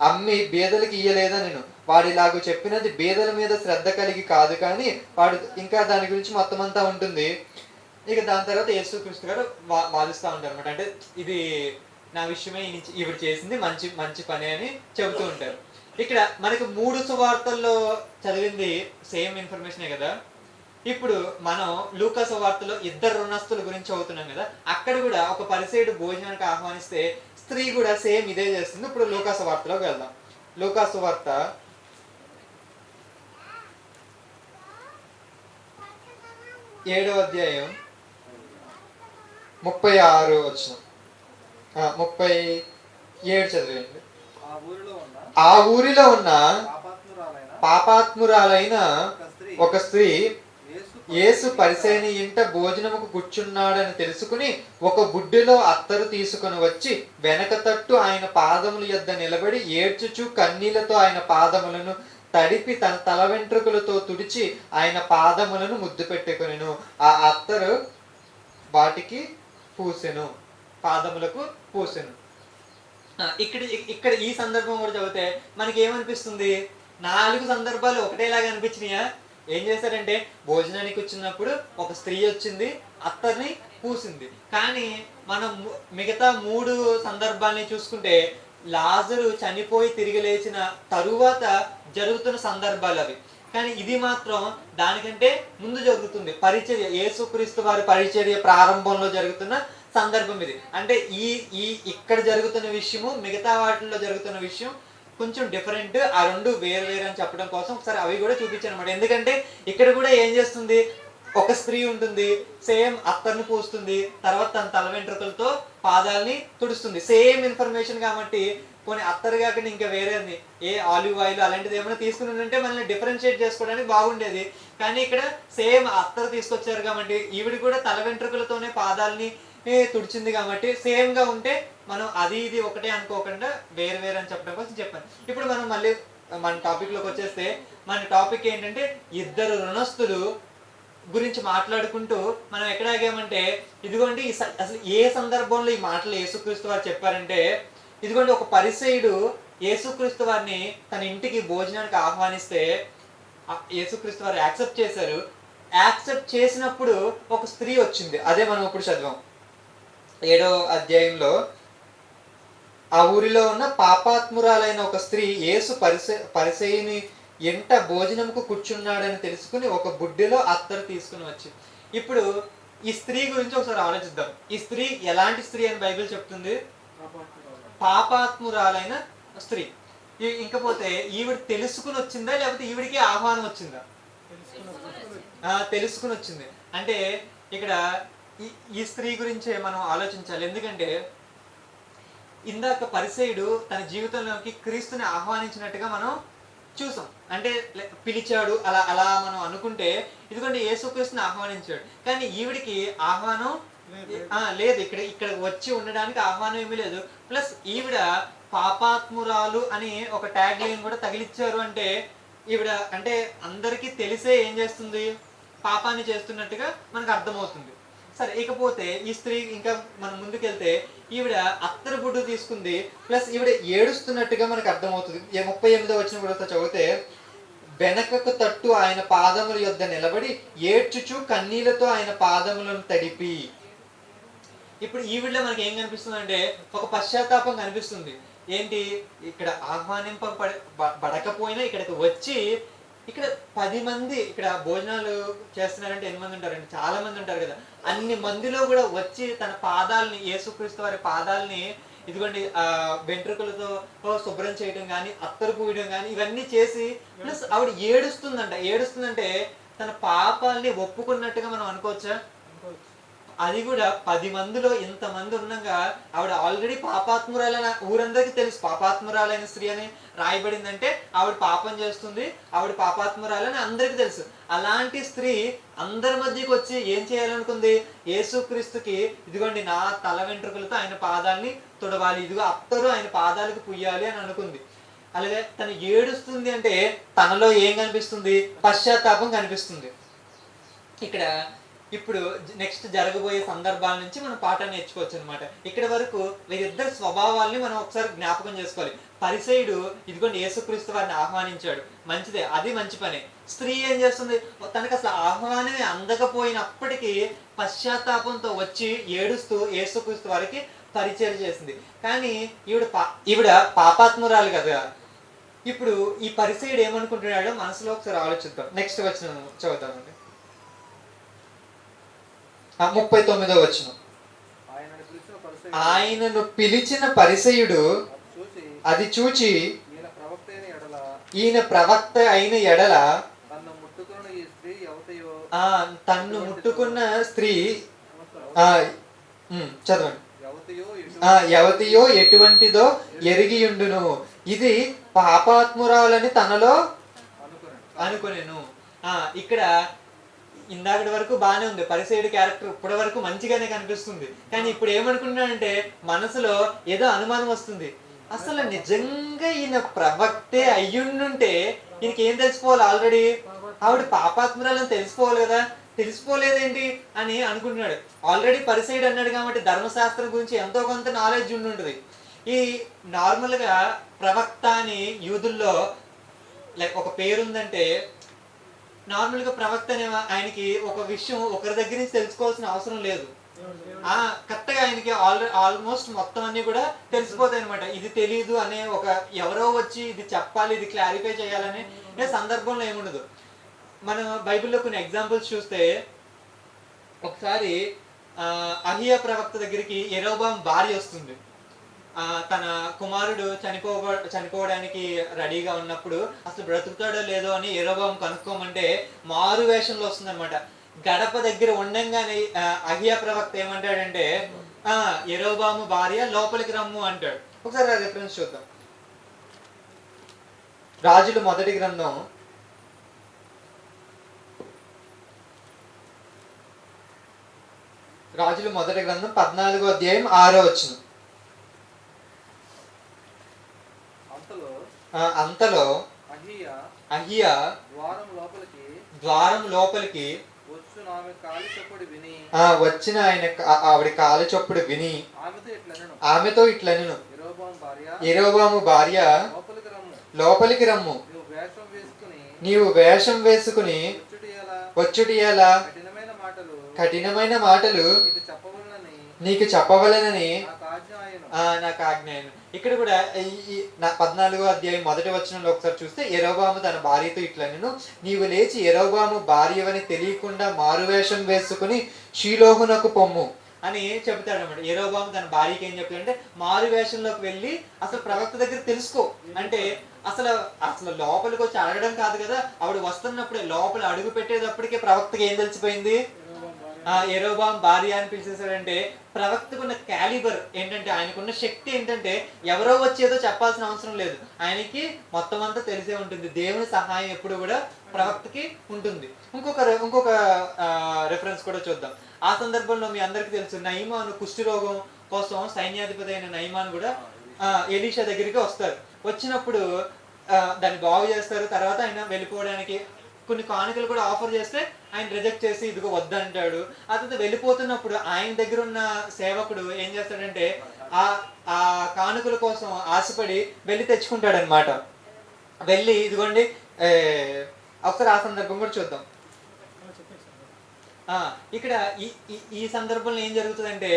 Speaker 1: అమ్మి బీదలకి ఇయ్యలేదనెను. వాడిలాగు చెప్పినది బీదల మీద శ్రద్ధ కలిగి కాదు, కానీ వాడు ఇంకా దాని గురించి మొత్తం అంతా ఉంటుంది. ఇక దాని తర్వాత యేసుక్రీస్తు గారు వాదిస్తూ ఉంటారు అనమాట. అంటే ఇది నా విషయమే, ఈవిడ చేసింది మంచి పని అని చెబుతూ ఉంటారు. ఇక్కడ మనకు 3 సువార్తల్లో చదివింది సేమ్ ఇన్ఫర్మేషనే కదా. ఇప్పుడు మనం లూకా సువార్తలో 2 రుణస్తుల గురించి చదువుతున్నాం కదా. అక్కడ కూడా ఒక పరిసయ్యుడు భోజనానికి ఆహ్వానిస్తే స్త్రీ కూడా సేమ్ ఇదే చేస్తుంది. ఇప్పుడు లూకా సువార్తలోకి వెళ్దాం. లూకా సువార్త 7వ అధ్యాయం 36వ వచనం, 37 చదివేయండి. ఆ ఊరిలో ఉన్న పాపాత్మురాలైన ఒక స్త్రీ యేసు పరిసయ్యుని ఇంట భోజనముకు కూర్చున్నాడని తెలుసుకుని ఒక బుడ్డిలో అత్తరు తీసుకుని వచ్చి వెనక తట్టు ఆయన పాదముల యొద్ద నిలబడి ఏడ్చుచు కన్నీళ్లతో ఆయన పాదములను తడిపి తన తల వెంట్రుకలతో తుడిచి ఆయన పాదములను ముద్దు పెట్టుకొనెను. ఆ అత్తరు వాటికి పూసెను, పాదములకు పూసెను. ఇక్కడ ఈ సందర్భం కూడా చదివితే మనకి ఏమనిపిస్తుంది? 4 సందర్భాలు ఒకటేలాగా అనిపించినాయా? ఏం చేశారంటే భోజనానికి వచ్చినప్పుడు ఒక స్త్రీ వచ్చింది, అత్తర్ని పూసింది. కానీ మనం మిగతా 3 సందర్భాలని చూసుకుంటే లాజరు చనిపోయి తిరిగి లేచిన తరువాత జరుగుతున్న సందర్భాలు అవి. కానీ ఇది మాత్రం దానికంటే ముందు జరుగుతుంది. పరిచర్య, యేసుక్రీస్తు వారి పరిచర్య ప్రారంభంలో జరుగుతున్న సందర్భం ఇది. అంటే ఇక్కడ జరుగుతున్న విషయము మిగతా వాటిల్లో జరుగుతున్న విషయం కొంచెం డిఫరెంట్, ఆ రెండు వేరు వేరు అని చెప్పడం కోసం ఒకసారి అవి కూడా చూపించాను అనమాట. ఎందుకంటే ఇక్కడ కూడా ఏం చేస్తుంది, ఒక స్త్రీ ఉంటుంది, సేమ్ అత్తర్ని పూస్తుంది, తర్వాత తన తల వెంట్రుకలతో పాదాలని తుడుస్తుంది, సేమ్ ఇన్ఫర్మేషన్. కాబట్టి కొన్ని అత్తరు కాకుండా ఇంకా వేరేది ఏ ఆలివ్ ఆయిల్ అలాంటిది ఏమైనా తీసుకుని ఉంటే మనల్ని డిఫరెన్షియేట్ చేసుకోవడానికి బాగుండేది. కానీ ఇక్కడ సేమ్ అత్తరు తీసుకొచ్చారు కాబట్టి ఈవిడ కూడా తల వెంట్రుకలతోనే పాదాలని తుడిచింది కాబట్టి సేమ్ గా ఉంటే మనం అది ఇది ఒకటే అనుకోకుండా వేరు వేరు అని చెప్పడం కోసం చెప్పాను. ఇప్పుడు మనం మళ్ళీ మన టాపిక్ లోకి వచ్చేస్తే, మన టాపిక్ ఏంటంటే ఇద్దరు రుణస్తులు గురించి మాట్లాడుకుంటూ మనం ఎక్కడ ఆగామంటే, ఇదిగోండి అసలు ఏ సందర్భంలో ఈ మాటలు యేసుక్రీస్తు వారు చెప్పారంటే, ఇదిగోండి ఒక పరిసయుడు యేసుక్రీస్తు వారిని తన ఇంటికి భోజనానికి ఆహ్వానిస్తే యేసుక్రీస్తు వారు యాక్సెప్ట్ చేశారు. యాక్సెప్ట్ చేసినప్పుడు ఒక స్త్రీ వచ్చింది, అదే మనం ఇప్పుడు చదివాం 7వ అధ్యాయంలో. ఆ ఊరిలో ఉన్న పాపాత్మురాలైన ఒక స్త్రీ యేసు పరిసయుని ఎంట భోజనంకు కూర్చున్నాడని తెలుసుకుని ఒక బుడ్డిలో అత్తరు తీసుకుని వచ్చి. ఇప్పుడు ఈ స్త్రీ గురించి ఒకసారి ఆలోచిద్దాం. ఈ స్త్రీ ఎలాంటి స్త్రీ అని బైబిల్ చెప్తుంది? పాపాత్మురాలైన స్త్రీ. ఇంకపోతే ఈవిడ తెలుసుకుని వచ్చిందా లేకపోతే ఈవిడికి ఆహ్వానం వచ్చిందా? తెలుసుకుని వచ్చింది. అంటే ఇక్కడ ఈ స్త్రీ గురించే మనం ఆలోచించాలి. ఎందుకంటే ఇందాక పరిసయుడు తన జీవితంలోకి క్రీస్తుని ఆహ్వానించినట్టుగా మనం చూసాం. అంటే పిలిచాడు అలా అలా మనం అనుకుంటే, ఇదిగోండి యేసుక్రీస్తుని ఆహ్వానించాడు. కానీ ఈవిడికి ఆహ్వానం లేదు, ఇక్కడ వచ్చి ఉండడానికి ఆహ్వానం ఏమీ లేదు. ప్లస్ ఈవిడ పాపాత్మురాలు అని ఒక ట్యాగ్ లైన్ కూడా తగిలిచ్చారు. అంటే ఈవిడ అంటే అందరికీ తెలిసే ఏం చేస్తుంది, పాపాన్ని చేస్తున్నట్టుగా మనకు అర్థమవుతుంది. సరే, ఇకపోతే ఈ స్త్రీ ఇంకా మనం ముందుకెళ్తే ఈవిడ అత్తరు బుడ్డు తీసుకుంది, ప్లస్ ఈవిడ ఏడుస్తున్నట్టుగా మనకు అర్థమవుతుంది. 38వ వచనం కూడా చదివితే, వెనకకు తట్టు ఆయన పాదముల యొద్ద నిలబడి ఏడ్చుచు కన్నీళ్లతో ఆయన పాదములను తడిపి. ఇప్పుడు ఈవిడలో మనకి ఏం కనిపిస్తుంది అంటే ఒక పశ్చాత్తాపం కనిపిస్తుంది. ఏంటి, ఇక్కడ ఆహ్వానింపబడకపోయినా ఇక్కడికి వచ్చి, ఇక్కడ 10 మంది ఇక్కడ భోజనాలు చేస్తున్నారంటే ఎన్ని మంది ఉంటారండి? చాలా మంది ఉంటారు కదా. అన్ని మందిలో కూడా వచ్చి తన పాదాలని, యేసుక్రీస్తు వారి పాదాలని ఇదిగోండి వెంట్రుకలతో శుభ్రం చేయడం కానీ, అత్తరు పూయడం కానీ ఇవన్నీ చేసి, ప్లస్ ఆవిడ ఏడుస్తుందంటే తన పాపాలని ఒప్పుకున్నట్టుగా మనం అనుకోవచ్చా? అది కూడా 10 మందిలో ఇంతమంది ఉండగా ఆవిడ ఆల్రెడీ పాపాత్మురాలైన, ఊరందరికీ తెలుసు పాపాత్మురాలైన స్త్రీ అని రాయబడిందంటే ఆవిడ పాపం చేస్తుంది, ఆవిడ పాపాత్మురాలని అందరికీ తెలుసు. అలాంటి స్త్రీ అందరి మధ్యకి వచ్చి ఏం చేయాలనుకుంది? యేసుక్రీస్తుకి ఇదిగోండి నా తల వెంట్రుకలతో ఆయన పాదాలని తుడవాలి, ఇదిగో అత్తరు ఆయన పాదాలకు పుయ్యాలి అని అనుకుంది. అలాగే తను ఏడుస్తుంది అంటే తనలో ఏం కనిపిస్తుంది? పశ్చాత్తాపం కనిపిస్తుంది. ఇక్కడ ఇప్పుడు నెక్స్ట్ జరగబోయే సందర్భాల నుంచి మనం పాఠాన్ని నేర్చుకోవచ్చు అనమాట. ఇక్కడ వరకు వీరిద్దరు స్వభావాల్ని మనం ఒకసారి జ్ఞాపకం చేసుకోవాలి. పరిసయుడు ఇదిగోండి యేసుక్రీస్తు వారిని ఆహ్వానించాడు, మంచిదే, అది మంచి పనే. స్త్రీ ఏం చేస్తుంది? తనకు అసలు ఆహ్వానమే అందకపోయినప్పటికీ పశ్చాత్తాపంతో వచ్చి ఏడుస్తూ యేసుక్రీస్తు వారికి పరిచయం చేసింది. కానీ ఈవిడ పాపాత్మురాలు కదా. ఇప్పుడు ఈ పరిసయుడు ఏమనుకుంటున్నాడో మనసులో ఒకసారి ఆలోచిద్దాం. నెక్స్ట్ వచ్చిన చదువుతామండి, 39వ వచనం. ఆయనను పిలిచిన పరిసయుడు అది చూచి ఈయన ప్రవక్త అయిన ఎడల తన్ను ముట్టుకున్న స్త్రీ చదవండి, యవతియో ఎటువంటిదో ఎరిగియుండును, ఇది పాపాత్మురాలని తనలో అనుకునేను. ఇక్కడ ఇందాకటి వరకు బాగానే ఉంది, పరిసయుడి క్యారెక్టర్ ఇప్పటి వరకు మంచిగానే కనిపిస్తుంది. కానీ ఇప్పుడు ఏమనుకుంటున్నాడంటే మనసులో ఏదో అనుమానం వస్తుంది. అసలు నిజంగా ఈయన ప్రవక్తే అయ్యుండుంటే ఈయనకి ఏం తెలిసిపోవాలి? ఆల్రెడీ ఆవిడ పాపాత్మురాలని తెలిసిపోవాలి కదా, తెలిసిపోలేదేంటి అని అనుకుంటున్నాడు. ఆల్రెడీ పరిసయుడు అన్నాడు కాబట్టి ధర్మశాస్త్రం గురించి ఎంతో కొంత నాలెడ్జ్ ఉండి ఉంటుంది. ఈ నార్మల్గా ప్రవక్త అని యూదుల్లో లైక్ ఒక పేరుందంటే, నార్మల్గా ప్రవక్త అనే ఆయనకి ఒక విషయం ఒకరి దగ్గర నుంచి తెలుసుకోవాల్సిన అవసరం లేదు. కరెక్ట్గా ఆయనకి ఆల్మోస్ట్ మొత్తం అన్ని కూడా తెలిసిపోతాయి అనమాట. ఇది తెలియదు అనే ఒక ఎవరో వచ్చి ఇది చెప్పాలి, ఇది క్లారిఫై చేయాలనే సందర్భంలో ఏముండదు. మనం బైబిల్లో కొన్ని ఎగ్జాంపుల్స్ చూస్తే, ఒకసారి అహియా ప్రవక్త దగ్గరికి యెరోబాము భార్య వస్తుంది. తన కుమారుడు చనిపోవడానికి రెడీగా ఉన్నప్పుడు అసలు బ్రతుకుతాడో లేదో అని యెరొబెయాము కనుక్కోమంటే మారు వేషంలో వస్తుందన్నమాట. గడప దగ్గర ఉండంగానే అహియా ప్రవక్త ఏమంటాడంటే యెరొబెయాము భార్య లోపలికి రమ్ము అంటాడు. ఒకసారి ఆ రిఫరెన్స్ చూద్దాం. రాజుల మొదటి గ్రంథం 14వ అధ్యాయం 6వ వచనం. అంతలో అహియా ద్వారం లోపలికి వచ్చిన ఆవిడ కాలి చప్పుడు విని ఆమెతో ఇట్లనెను, యెరొబెయాము భార్య లోపలికి రమ్ము, నీవు వేషం వేసుకుని వచ్చుటి ఎలా కఠినమైన మాటలు నీకు చెప్పవలెనని నాకు ఆజ్ఞ. ఇక్కడ కూడా ఈ 14వ అధ్యాయం 1వ వచనంలో ఒకసారి చూస్తే యెరొబెయాము తన భార్యతో ఇట్లనెను, నీవు లేచి యెరొబెయాము భార్యవని తెలియకుండా మారువేషం వేసుకుని షీలోహునకు పొమ్ము అని చెప్తాడు అనమాట. యెరొబెయాము తన భార్యకి ఏం చెప్తాడంటే మారు వేషంలోకి వెళ్ళి అసలు ప్రవక్త దగ్గర తెలుసుకో అంటే అసలు లోపలికి వచ్చి అడగడం కాదు కదా, ఆవిడ వస్తున్నప్పుడే లోపల అడుగు పెట్టేటప్పటికే ప్రవక్తకి ఏం తెలిసిపోయింది, యెరొబెయాము భార్య అని పిలిచేసాడంటే ప్రవక్తకున్న క్యాలిబర్ ఏంటంటే, ఆయనకున్న శక్తి ఏంటంటే ఎవరో వచ్చేదో చెప్పాల్సిన అవసరం లేదు, ఆయనకి మొత్తం అంతా తెలిసే ఉంటుంది. దేవుని సహాయం ఎప్పుడు కూడా ప్రవక్తకి ఉంటుంది. ఇంకొక రెఫరెన్స్ కూడా చూద్దాం. ఆ సందర్భంలో మీ అందరికీ తెలుసు, నయమాను కుష్ఠరోగం కోసం సైన్యాధిపతి అయిన నయమాను కూడా ఎలీషా దగ్గరికి వస్తారు. వచ్చినప్పుడు దాన్ని బాగు చేస్తారు. తర్వాత ఆయన వెళ్ళిపోవడానికి కొన్ని కానుకలు కూడా ఆఫర్ చేస్తే ఆయన రిజెక్ట్ చేసి ఇదిగో వద్దంటాడు. ఆ తర్వాత వెళ్ళిపోతున్నప్పుడు ఆయన దగ్గర ఉన్న సేవకుడు ఏం చేస్తాడంటే ఆ కానుకల కోసం ఆశపడి వెళ్ళి తెచ్చుకుంటాడు అనమాట. వెళ్ళి ఇదిగోండి ఒకసారి ఆ సందర్భం కూడా చూద్దాం. ఇక్కడ ఈ సందర్భంలో ఏం జరుగుతుందంటే,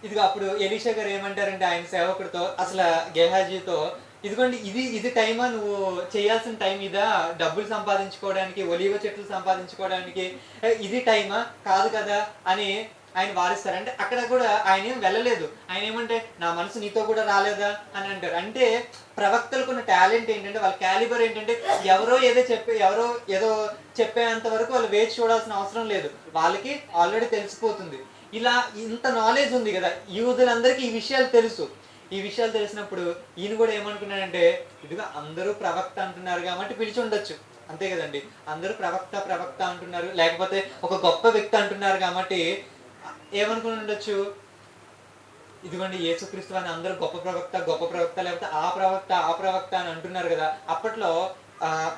Speaker 1: ఇదిగో అప్పుడు ఎలీషా గారు ఏమంటారంటే ఆయన సేవకుడితో, అసలు గేహాజీతో, ఇదిగోండి ఇది టైమా, నువ్వు చేయాల్సిన టైం ఇదా, డబ్బులు సంపాదించుకోవడానికి, ఒలివ చెట్లు సంపాదించుకోవడానికి ఇది టైమా కాదు కదా అని ఆయన వారిస్తారు. అంటే అక్కడ కూడా ఆయన ఏం వెళ్ళలేదు. ఆయన ఏమంటే నా మనసు నీతో కూడా రాలేదా అని అంటారు. అంటే ప్రవక్తలకున్న టాలెంట్ ఏంటంటే, వాళ్ళ క్యాలిబర్ ఏంటంటే, ఎవరో ఏదో చెప్పేంత వరకు వాళ్ళు వేచి చూడాల్సిన అవసరం లేదు, వాళ్ళకి ఆల్రెడీ తెలిసిపోతుంది. ఇలా ఇంత నాలెడ్జ్ ఉంది కదా, యూదులందరికీ ఈ విషయాలు తెలుసు. ఈ విషయాలు తెలిసినప్పుడు ఈయన కూడా ఏమనుకున్నాడంటే, ఇదిగా అందరూ ప్రవక్త అంటున్నారు కాబట్టి పిలిచి ఉండొచ్చు, అంతే కదండి. అందరూ ప్రవక్త అంటున్నారు, లేకపోతే ఒక గొప్ప వ్యక్తి అంటున్నారు కాబట్టి ఏమనుకుని ఉండొచ్చు, ఇదిగోండి యేసుక్రీస్తు అని అందరూ గొప్ప ప్రవక్త లేకపోతే ఆ ప్రవక్త అని అంటున్నారు కదా. అప్పట్లో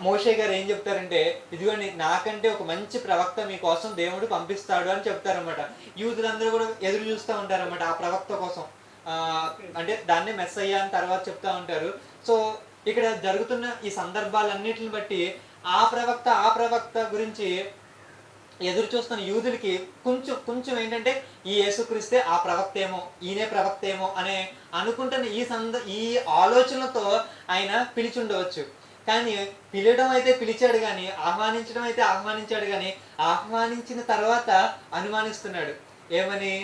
Speaker 1: మోషే గారు ఏం చెప్తారంటే, ఇదిగోండి నాకంటే ఒక మంచి ప్రవక్త మీకోసం దేవుడు పంపిస్తాడు అని చెప్తారన్నమాట. యూదులందరూ కూడా ఎదురు చూస్తూ ఉంటారన్నమాట ఆ ప్రవక్త కోసం. అంటే దాన్ని మెస్సయ్య అని తర్వాత చెప్తా ఉంటారు. సో ఇక్కడ జరుగుతున్న ఈ సందర్భాలన్నిటిని బట్టి ఆ ప్రవక్త గురించి ఎదురు చూస్తున్న యూదులకి కొంచెం ఏంటంటే, ఈ యేసుక్రీస్తే ఆ ప్రవక్త ఏమో, ఈయనే ప్రవక్త ఏమో అనే అనుకుంటున్న ఈ ఆలోచనలతో ఆయన పిలిచి ఉండవచ్చు. కానీ పిలవడం అయితే పిలిచాడు కానీ, ఆహ్వానించడం అయితే ఆహ్వానించాడు కానీ, ఆహ్వానించిన తర్వాత అనుమానిస్తున్నాడు. ఏమని?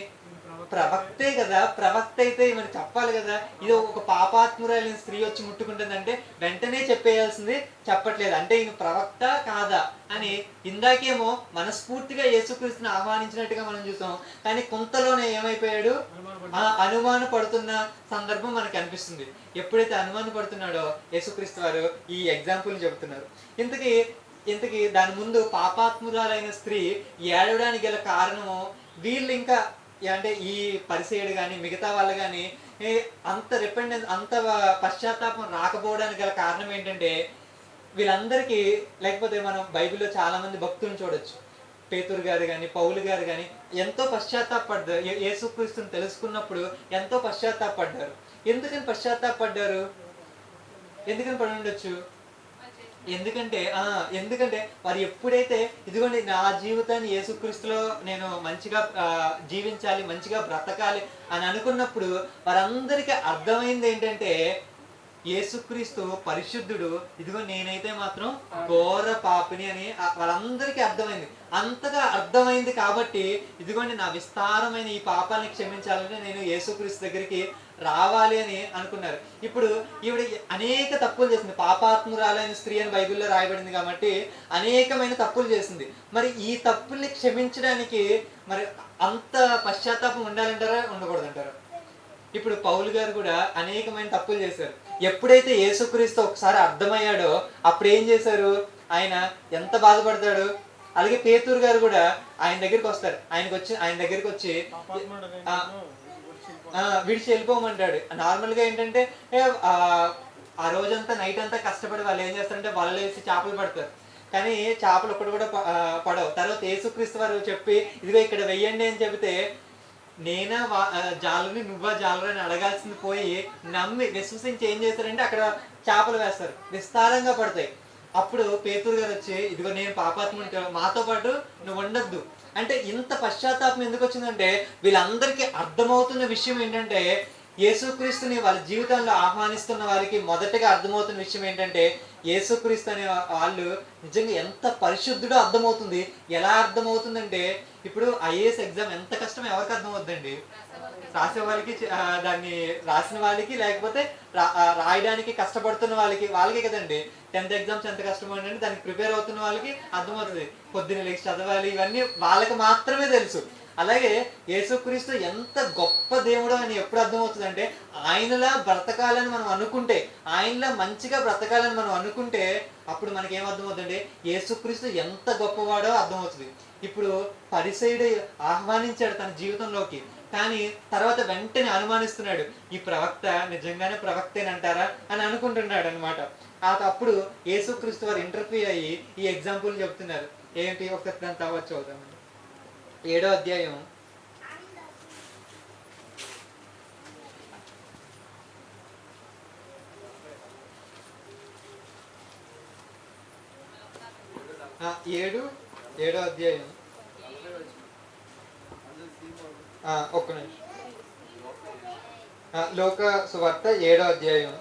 Speaker 1: ప్రవక్తే కదా, ప్రవక్త అయితే మరి చెప్పాలి కదా. ఇది ఒక పాపాత్మురాలైన స్త్రీ వచ్చి ముట్టుకుంటుందంటే వెంటనే చెప్పేయాల్సింది చెప్పట్లేదు. అంటే ఈయన ప్రవక్త కాదా అని ఇందాకేమో మనస్ఫూర్తిగా యేసుక్రీస్తుని ఆహ్వానించినట్టుగా మనం చూసాం. కానీ కొంతలోనే ఏమైపోయాడు, అనుమాన పడుతున్న సందర్భం మనకు అనిపిస్తుంది. ఎప్పుడైతే అనుమాన పడుతున్నాడో యేసుక్రీస్తు వారు ఈ ఎగ్జాంపుల్ చెబుతున్నారు. ఇంతకీ దాని ముందు పాపాత్మురాలైన స్త్రీ ఏడవడానికి గల కారణము, వీళ్ళు ఇంకా అంటే ఈ పరిసయ్యుడు కానీ మిగతా వాళ్ళు కానీ అంత అంత పశ్చాత్తాపం రాకపోవడానికి గల కారణం ఏంటంటే, వీళ్ళందరికీ, లేకపోతే మనం బైబిల్లో చాలా మంది భక్తులను చూడొచ్చు. పేతురు గారు కానీ, పౌలు గారు కానీ ఎంతో పశ్చాత్తాపడ్డారు. యేసుక్రీస్తుని తెలుసుకున్నప్పుడు ఎంతో పశ్చాత్తాపడ్డారు. ఎందుకని పశ్చాత్తాపడ్డారు? ఎందుకని పడి ఉండొచ్చు? ఎందుకంటే వారు ఎప్పుడైతే ఇదిగోండి నా జీవితాన్ని యేసుక్రీస్తులో నేను మంచిగా జీవించాలి, మంచిగా బ్రతకాలి అని అనుకున్నప్పుడు వారందరికీ అర్థమైంది ఏంటంటే, యేసుక్రీస్తు పరిశుద్ధుడు, ఇదిగో నేనైతే మాత్రం ఘోర పాపిని అని వాళ్ళందరికీ అర్థమైంది. అంతగా అర్థమైంది కాబట్టి ఇదిగోండి నా విస్తారమైన ఈ పాపాన్ని క్షమించాలంటే నేను యేసుక్రీస్తు దగ్గరికి రావాలి అని అనుకున్నారు. ఇప్పుడు ఈవిడ అనేక తప్పులు చేసింది, పాపాత్మురాలైన స్త్రీ అని బైబిల్లో రాయబడింది కాబట్టి అనేకమైన తప్పులు చేసింది. మరి ఈ తప్పుల్ని క్షమించడానికి మరి అంత పశ్చాత్తాపం ఉండాలంటారా, ఉండకూడదంటారా? ఇప్పుడు పౌలు గారు కూడా అనేకమైన తప్పులు చేశారు. ఎప్పుడైతే యేసుక్రీస్తు ఒకసారి అర్థమయ్యాడో అప్పుడు ఏం చేశారు, ఆయన ఎంత బాధపడతాడు. అలాగే పేతురు గారు కూడా ఆయన దగ్గరికి వస్తారు, ఆయన దగ్గరికి వచ్చి విడిచి వెళ్ళిపోమంటాడు. నార్మల్గా ఏంటంటే ఆ రోజంతా నైట్ అంతా కష్టపడి వాళ్ళు ఏం చేస్తారంటే వలలు వేసి చేపలు పడతారు, కానీ చేపలు ఒక్కటి కూడా పడవు. తర్వాత యేసుక్రీస్తు వారు చెప్పి ఇదిగో ఇక్కడ వెయ్యండి అని చెబితే నేనా జాలుని నువ్వా జాలరు అని అడగాల్సింది పోయి నమ్మి విశ్వసించి ఏం చేస్తారంటే అక్కడ చేపలు వేస్తారు, విస్తారంగా పడతాయి. అప్పుడు పేతురు గారు వచ్చి ఇదిగో నేను పాపాత్ముడు, మాతో పాటు నువ్వు ఉండద్దు అంటే ఇంత పశ్చాత్తాపం ఎందుకు వచ్చిందంటే వీళ్ళందరికీ అర్థమవుతున్న విషయం ఏంటంటే యేసుక్రీస్తుని వాళ్ళ జీవితంలో ఆహ్వానిస్తున్న వారికి మొదటగా అర్థమవుతున్న విషయం ఏంటంటే యేసుక్రీస్తు అనే వాళ్ళు నిజంగా ఎంత పరిశుద్ధుడో అర్థమవుతుంది. ఎలా అర్థమవుతుందంటే ఇప్పుడు ఐఏఎస్ ఎగ్జామ్ ఎంత కష్టమో ఎవరికి అర్థమవుతుందండి? రాసే వాళ్ళకి, దాన్ని రాసిన వాళ్ళకి, లేకపోతే రాయడానికి కష్టపడుతున్న వాళ్ళకి కదండి. 10th ఎగ్జామ్స్ ఎంత కష్టమో అంటే దానికి ప్రిపేర్ అవుతున్న వాళ్ళకి అర్థమవుతుంది. పొద్దున్న లేచి చదవాలి, ఇవన్నీ వాళ్ళకి మాత్రమే తెలుసు. అలాగే యేసుక్రీస్తు ఎంత గొప్ప దేవుడు అని ఎప్పుడు అర్థమవుతుంది అంటే ఆయనలా బ్రతకాలని మనం అనుకుంటే, ఆయనలా మంచిగా బ్రతకాలని మనం అనుకుంటే అప్పుడు మనకి ఏమర్థమవుతుందంటే యేసుక్రీస్తు ఎంత గొప్పవాడో అర్థమవుతుంది. ఇప్పుడు పరిసయుడు ఆహ్వానించాడు తన జీవితంలోకి, కానీ తర్వాత వెంటనే అనుమానిస్తున్నాడు, ఈ ప్రవక్త నిజంగానే ప్రవక్తేనంటారా అని అనుకుంటున్నాడు అనమాట. అప్పుడు యేసుక్రీస్తు వారు ఇంటర్వ్యూ అయ్యి ఈ ఎగ్జాంపుల్ చెప్తున్నారు. ఏంటి ఒకసారి దాని తర్వాత చూద్దామండి. 7వ అధ్యాయం 7వ అధ్యాయం ఒక్క నిమిషం. లోక సువార్త 7వ అధ్యాయం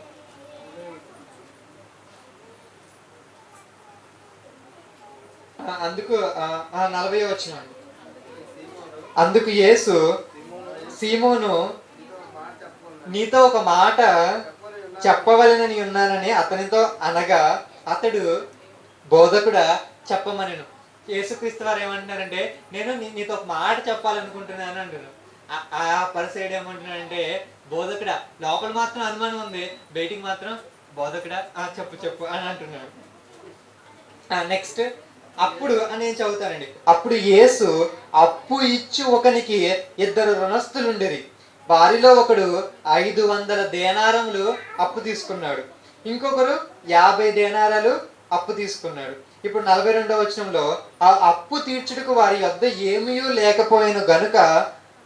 Speaker 1: అందుకు 40వ వచనం. అందుకు యేసు సీమోను నీతో ఒక మాట చెప్పవలెనని ఉన్నానని అతనితో అనగా అతడు బోధకుడా చెప్పమనెను. యేసుక్రీస్తు వారు ఏమంటున్నారంటే నేను నీతో ఒక మాట చెప్పాలనుకుంటున్నాను అంటున్నాను. ఆ పరిసైడ్ ఏమంటున్నాడంటే బోధకుడా, లోపల మాత్రం అనుమానం ఉంది, బయటికి మాత్రం బోధకుడా చెప్పు అని అంటున్నాడు. నెక్స్ట్ అప్పుడు నేను చదువుతానండి. అప్పుడు యేసు అప్పు ఇచ్చి ఒకనికి 2 రుణస్థులుండిరి. వారిలో ఒకడు 500 దేనారములు అప్పు తీసుకున్నాడు, ఇంకొకరు 50 దేనారాలు అప్పు తీసుకున్నాడు. ఇప్పుడు 42వ వచనంలో ఆ అప్పు తీర్చుటకు వారి యొద్ద ఏమీ లేకపోయిన గనుక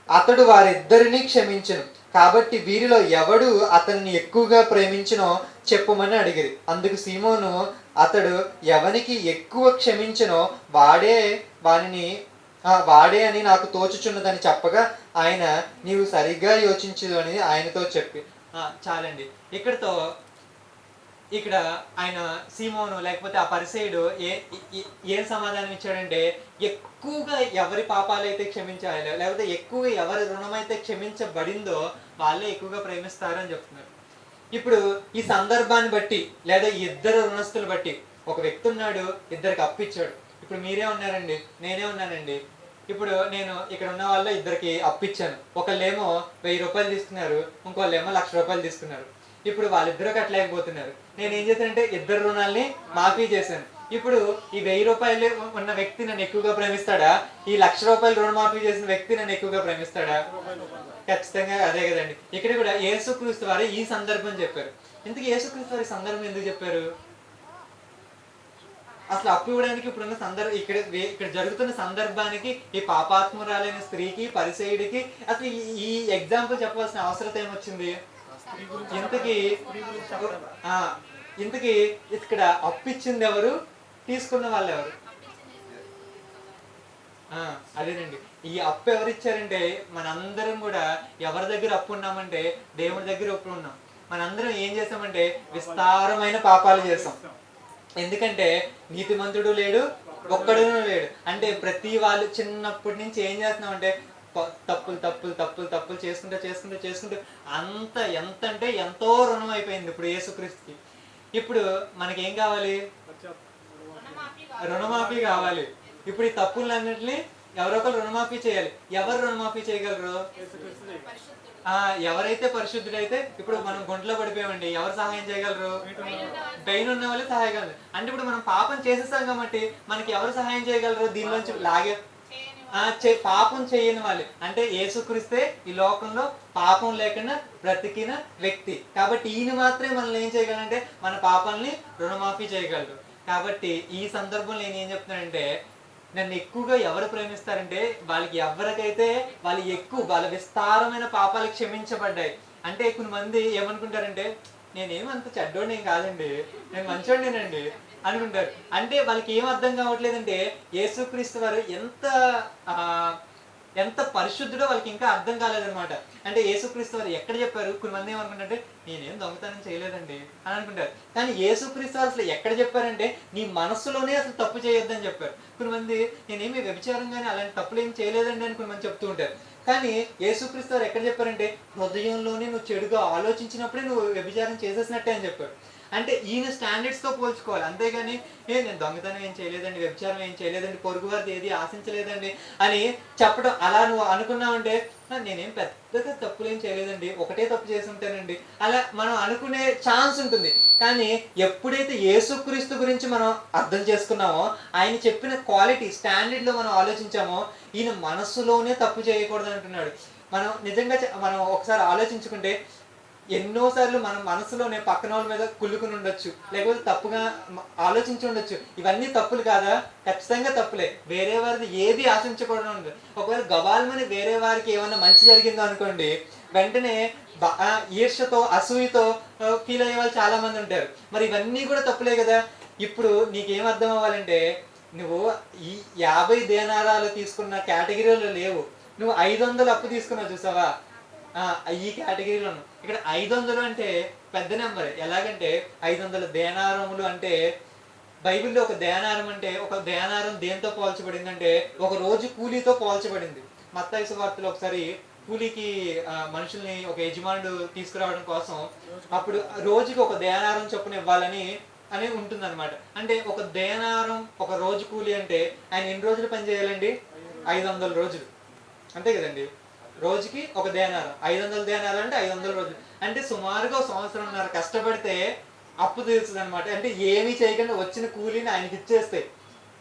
Speaker 1: అతడు వారిద్దరిని క్షమించెను. కాబట్టి వీరిలో ఎవడు అతన్ని ఎక్కువగా ప్రేమించినో చెప్పుమని అడిగిరి. అందుకు సీమోను అతడు ఎవనికి ఎక్కువ క్షమించినో వాడే అని నాకు తోచుచున్నదని చెప్పగా ఆయన నీవు సరిగ్గా యోచించదు అని ఆయనతో చెప్పి చాలండి. ఇక్కడ ఆయన సీమోను లేకపోతే ఆ పరిసయుడు ఏం సమాధానం ఇచ్చాడంటే ఎక్కువగా ఎవరి పాపాలైతే క్షమించాలి, లేకపోతే ఎక్కువగా ఎవరి రుణమైతే క్షమించబడిందో వాళ్ళే ఎక్కువగా ప్రేమిస్తారని చెప్తున్నారు. ఇప్పుడు ఈ సందర్భాన్ని బట్టి లేదా 2 రుణస్తులు బట్టి ఒక వ్యక్తి ఉన్నాడు, 2కి అప్పిచ్చాడు. ఇప్పుడు మీరే ఉన్నారండి, నేనే ఉన్నానండి. ఇప్పుడు నేను ఇక్కడ ఉన్న వాళ్ళు 2కి అప్పిచ్చాను. ఒకళ్ళేమో 1000 రూపాయలు తీసుకున్నారు, ఇంకోళ్ళేమో 1,00,000 రూపాయలు తీసుకున్నారు. ఇప్పుడు వాళ్ళిద్దరూ కట్టలేకపోతున్నారు. నేను ఏం చేశానంటే 2 రుణాలని మాఫీ చేశాను. ఇప్పుడు ఈ 1000 రూపాయలు ఉన్న వ్యక్తి నన్ను ఎక్కువగా ప్రేమిస్తాడా, ఈ 1,00,000 రూపాయలు రుణమాఫీ చేసిన వ్యక్తి నన్ను ఎక్కువగా ప్రేమిస్తాడా? ఖచ్చితంగా అదే కదండి. ఇక్కడ కూడా యేసుక్రీస్తు వారు ఈ సందర్భం చెప్పారు. ఇంతకీ యేసుక్రీస్తు వారి సందర్భం ఎందుకు చెప్పారు? అసలు అప్పు ఇవ్వడానికి ఇప్పుడున్న సందర్భం ఇక్కడ జరుగుతున్న సందర్భానికి ఈ పాపాత్మురాలైన స్త్రీకి పరిసయుడికి అసలు ఈ ఎగ్జాంపుల్ చెప్పాల్సిన అవసరం ఏమొచ్చింది? ఇంతకీ ఇక్కడ అప్పు ఇచ్చింది ఎవరు, తీసుకున్న వాళ్ళు ఎవరు? అదేనండి. ఈ అప్పు ఎవరు ఇచ్చారంటే మనందరం కూడా ఎవరి దగ్గర అప్పు ఉన్నామంటే దేవుడి దగ్గర అప్పు ఉన్నాం. మనందరం ఏం చేసామంటే విస్తారమైన పాపాలు చేసాం. ఎందుకంటే నీతిమంతుడు లేడు, ఒక్కడును లేడు. అంటే ప్రతి వాళ్ళు చిన్నప్పటి నుంచి ఏం చేస్తున్నామంటే తప్పులు తప్పులు తప్పులు తప్పులు చేసుకుంటూ చేసుకుంటూ చేసుకుంటూ అంత ఎంత అంటే ఎంతో రుణం అయిపోయింది ఇప్పుడు యేసుక్రీస్తుకి. ఇప్పుడు మనకేం కావాలి? రుణమాఫీ కావాలి. ఇప్పుడు ఈ తప్పులన్నింటినీ ఎవరో ఒకరు రుణమాఫీ చేయాలి. ఎవరు రుణమాఫీ చేయగలరు? ఎవరైతే పరిశుద్ధుడైతే, ఇప్పుడు మనం గుంటలో పడిపోయామండి, ఎవరు సహాయం చేయగలరు? పైన ఉన్న వాళ్ళే సహాయగలరు. అంటే ఇప్పుడు మనం పాపం చేసేసాం కాబట్టి మనకి ఎవరు సహాయం చేయగలరు? దీనిలోంచి లాగే పాపం చేయని వాళ్ళు అంటే యేసుక్రీస్తే ఈ లోకంలో పాపం లేకుండా బ్రతికిన వ్యక్తి. కాబట్టి ఈయన మాత్రమే మనల్ని ఏం చేయగలంటే మన పాపాలని రుణమాఫీ చేయగలరు. కాబట్టి ఈ సందర్భంలో నేను ఏం చెప్తున్నానంటే, నన్ను ఎక్కువగా ఎవరు ప్రేమిస్తారంటే వాళ్ళకి ఎవరికైతే వాళ్ళ విస్తారమైన పాపాలు క్షమించబడ్డాయి. అంటే కొంతమంది ఏమనుకుంటారంటే, నేనేమంత చెడ్డోడిని ఏం కాదండి, నేను మంచోడినేనండి అనుకుంటారు. అంటే వాళ్ళకి ఏం అర్థం కావట్లేదంటే యేసుక్రీస్తు వారు ఎంత పరిశుద్ధుడో వాళ్ళకి ఇంకా అర్థం కాలేదనమాట. అంటే యేసుక్రీస్తు వారు ఎక్కడ చెప్పారు? కొంతమంది ఏమనుకుంటారంటే నేనేం దొంగతనం చేయలేదండి అని అనుకుంటారు. కానీ యేసుక్రీస్తు వారు అసలు ఎక్కడ చెప్పారంటే నీ మనస్సులోనే అసలు తప్పు చేయొద్దని చెప్పారు. కొంతమంది నేనేమి వ్యభిచారం కానీ అలాంటి తప్పులు ఏం చేయలేదండి అని కొంతమంది చెప్తూ ఉంటారు. కానీ యేసుక్రీస్తు వారు ఎక్కడ చెప్పారంటే హృదయంలోనే నువ్వు చెడుగా ఆలోచించినప్పుడే నువ్వు వ్యభిచారం చేసేసినట్టే అని చెప్పారు. అంటే ఈయన స్టాండర్డ్స్తో పోల్చుకోవాలి. అంతేగాని నేను దొంగతనం ఏం చేయలేదండి, వ్యభిచారం ఏం చేయలేదండి, పొరుగు వారిది ఏది ఆశించలేదండి అని చెప్పడం. అలా నువ్వు అనుకున్నావంటే నేనేం పెద్దగా తప్పులు ఏం చేయలేదండి, ఒకటే తప్పు చేసి ఉంటానండి, అలా మనం అనుకునే ఛాన్స్ ఉంటుంది. కానీ ఎప్పుడైతే యేసుక్రీస్తు గురించి మనం అర్థం చేసుకున్నామో, ఆయన చెప్పిన క్వాలిటీ స్టాండర్డ్లో మనం ఆలోచించామో, ఈయన మనస్సులోనే తప్పు చేయకూడదు అంటున్నాడు. మనం నిజంగా మనం ఒకసారి ఆలోచించుకుంటే ఎన్నోసార్లు మనం మనసులోనే పక్కన వాళ్ళ మీద కుళ్ళుకుని ఉండొచ్చు, లేకపోతే తప్పుగా ఆలోచించి ఉండొచ్చు. ఇవన్నీ తప్పులు కాదా? ఖచ్చితంగా తప్పులే. వేరే వారిది ఏది ఆశించకూడదు ఉండదు. ఒకవేళ గబాల్మని వేరే వారికి ఏమన్నా మంచి జరిగిందో అనుకోండి, వెంటనే ఈర్ష్యతో అసూయతో ఫీల్ అయ్యే వాళ్ళు చాలా మంది ఉంటారు. మరి ఇవన్నీ కూడా తప్పులే కదా. ఇప్పుడు నీకేం అర్థం అవ్వాలంటే, నువ్వు ఈ 50 దేనారాలు తీసుకున్న కేటగిరీలో లేవు. నువ్వు 500 అప్పు తీసుకున్నావు చూసావా, ఈ కేటగిరీలోను. ఇక్కడ 500 అంటే పెద్ద నెంబర్. ఎలాగంటే 500 దేనారములు అంటే బైబిల్లో ఒక దేనారం అంటే, ఒక దేనారం దేంతో పోల్చబడింది అంటే ఒక రోజు కూలీతో పోల్చబడింది. మత్తయి సువార్తలో ఒకసారి కూలీకి మనుషుల్ని ఒక యజమానుడు తీసుకురావడం కోసం అప్పుడు రోజుకి ఒక దేనారం చొప్పున ఇవ్వాలని ఉంటుంది అనమాట. అంటే ఒక దేనారం ఒక రోజు కూలీ అంటే ఆయన ఎన్ని రోజులు పని చేయాలండి? 500 రోజులు అంతే కదండి. రోజుకి ఒక దేనారం, 500 దేనారం అంటే 500 రోజులు. అంటే సుమారుగా 1 సంవత్సరంన్నర కష్టపడితే అప్పు తీరుస్తుంది అనమాట. అంటే ఏమీ చేయకుండా వచ్చిన కూలీని ఆయనకి ఇచ్చేస్తాయి.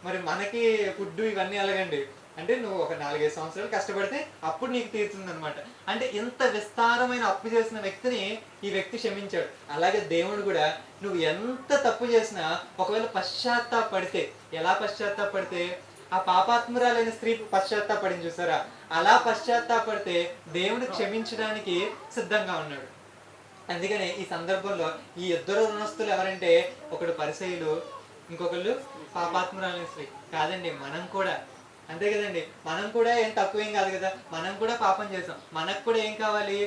Speaker 1: మరి మనకి ఫుడ్ ఇవన్నీ ఎలాగండి? అంటే నువ్వు ఒక 4-5 సంవత్సరాలు కష్టపడితే అప్పుడు నీకు తీరుతుంది అనమాట. అంటే ఇంత విస్తారమైన అప్పు చేసిన వ్యక్తిని ఈ వ్యక్తి క్షమించాడు. అలాగే దేవుడు కూడా నువ్వు ఎంత తప్పు చేసినా ఒకవేళ పశ్చాత్తాపడితే, ఎలా పశ్చాత్తాపడితే, ఆ పాపాత్మురాలైన స్త్రీ పశ్చాత్తాపడింది చూసారా, అలా పశ్చాత్తాపడితే దేవుడు క్షమించడానికి సిద్ధంగా ఉన్నాడు. అందుకనే ఈ సందర్భంలో ఈ ఇద్దరు రుణస్తులు ఎవరంటే, ఒకడు పరిసయ్యులు, ఇంకొకళ్ళు పాపాత్మురాలైన స్త్రీ. కాదండి, మనం కూడా అంతే కదండి. మనం కూడా ఏం తక్కువేం కాదు కదా. మనం కూడా పాపం చేసాం. మనకు కూడా ఏం కావాలి?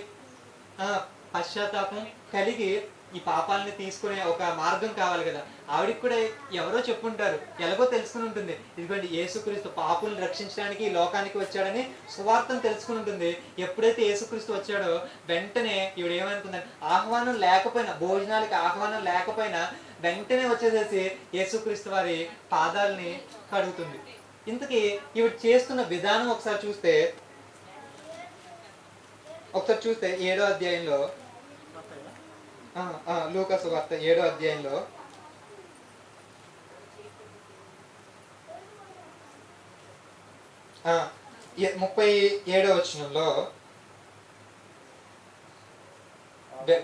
Speaker 1: పశ్చాత్తాపం కలిగి ఈ పాపాలని తీసుకునే ఒక మార్గం కావాలి కదా. ఆవిడికి కూడా ఎవరో చెప్పుంటారు, ఎలాగో తెలుసుకుని ఉంటుంది, ఇదిగోండి యేసుక్రీస్తు పాపులను రక్షించడానికి ఈ లోకానికి వచ్చాడని సువార్తను తెలుసుకుని ఉంటుంది. ఎప్పుడైతే యేసుక్రీస్తు వచ్చాడో వెంటనే ఈవిడ ఏమనుకుందని, ఆహ్వానం లేకపోయినా, భోజనాలకి ఆహ్వానం లేకపోయినా వెంటనే వచ్చేసేసి యేసుక్రీస్తు వారి పాదాలని కడుగుతుంది. ఇంతకీ ఈవిడ చేస్తున్న విధానం ఒకసారి చూస్తే 7వ అధ్యాయంలో, లూకా సువార్త 7వ అధ్యాయంలో 37వ వచనంలో,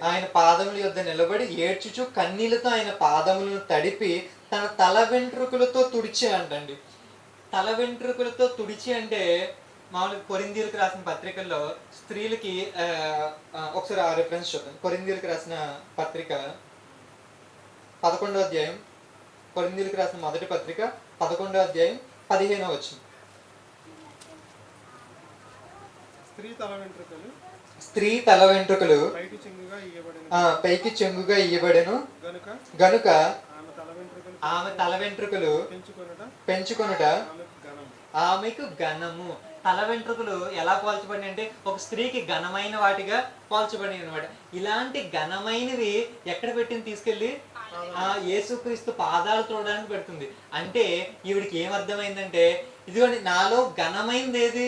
Speaker 1: ఆయన పాదముల యొద్ద నిలబడి ఏడ్చుచు కన్నీళ్లతో ఆయన పాదములను తడిపి తన తల వెంట్రుకలతో తుడిచి అంటండి. తల వెంట్రుకలతో తుడిచి అంటే మామూలుగా కొరింథీయులకు రాసిన పత్రికల్లో స్త్రీలకి ఒకసారి ఆ రిఫరెన్స్ చూద్దాం. కొరింథీయులకు రాసిన పత్రిక 11వ అధ్యాయం, కొరింథీయులకు రాసిన మొదటి పత్రిక 11వ అధ్యాయం 15వ వచనం. స్త్రీ తల వెంట్రుకలు పైకి చెంగుగా ఇయ్యబడెను గనుక ఆమె తల వెంట్రుకలు పెంచుకొనుట ఆమెకు ఘనము. తల వెంట్రుకలు ఎలా పోల్చబడి అంటే ఒక స్త్రీకి ఘనమైన వాటిగా పోల్చబడి అనమాట. ఇలాంటి ఘనమైనవి ఎక్కడ పెట్టింది తీసుకెళ్ళి యేసుక్రీస్తు పాదాలు తోడడానికి పెడుతుంది. అంటే ఈవిడికి ఏమర్థమైందంటే, ఇదిగోండి నాలో ఘనమైంది ఏది,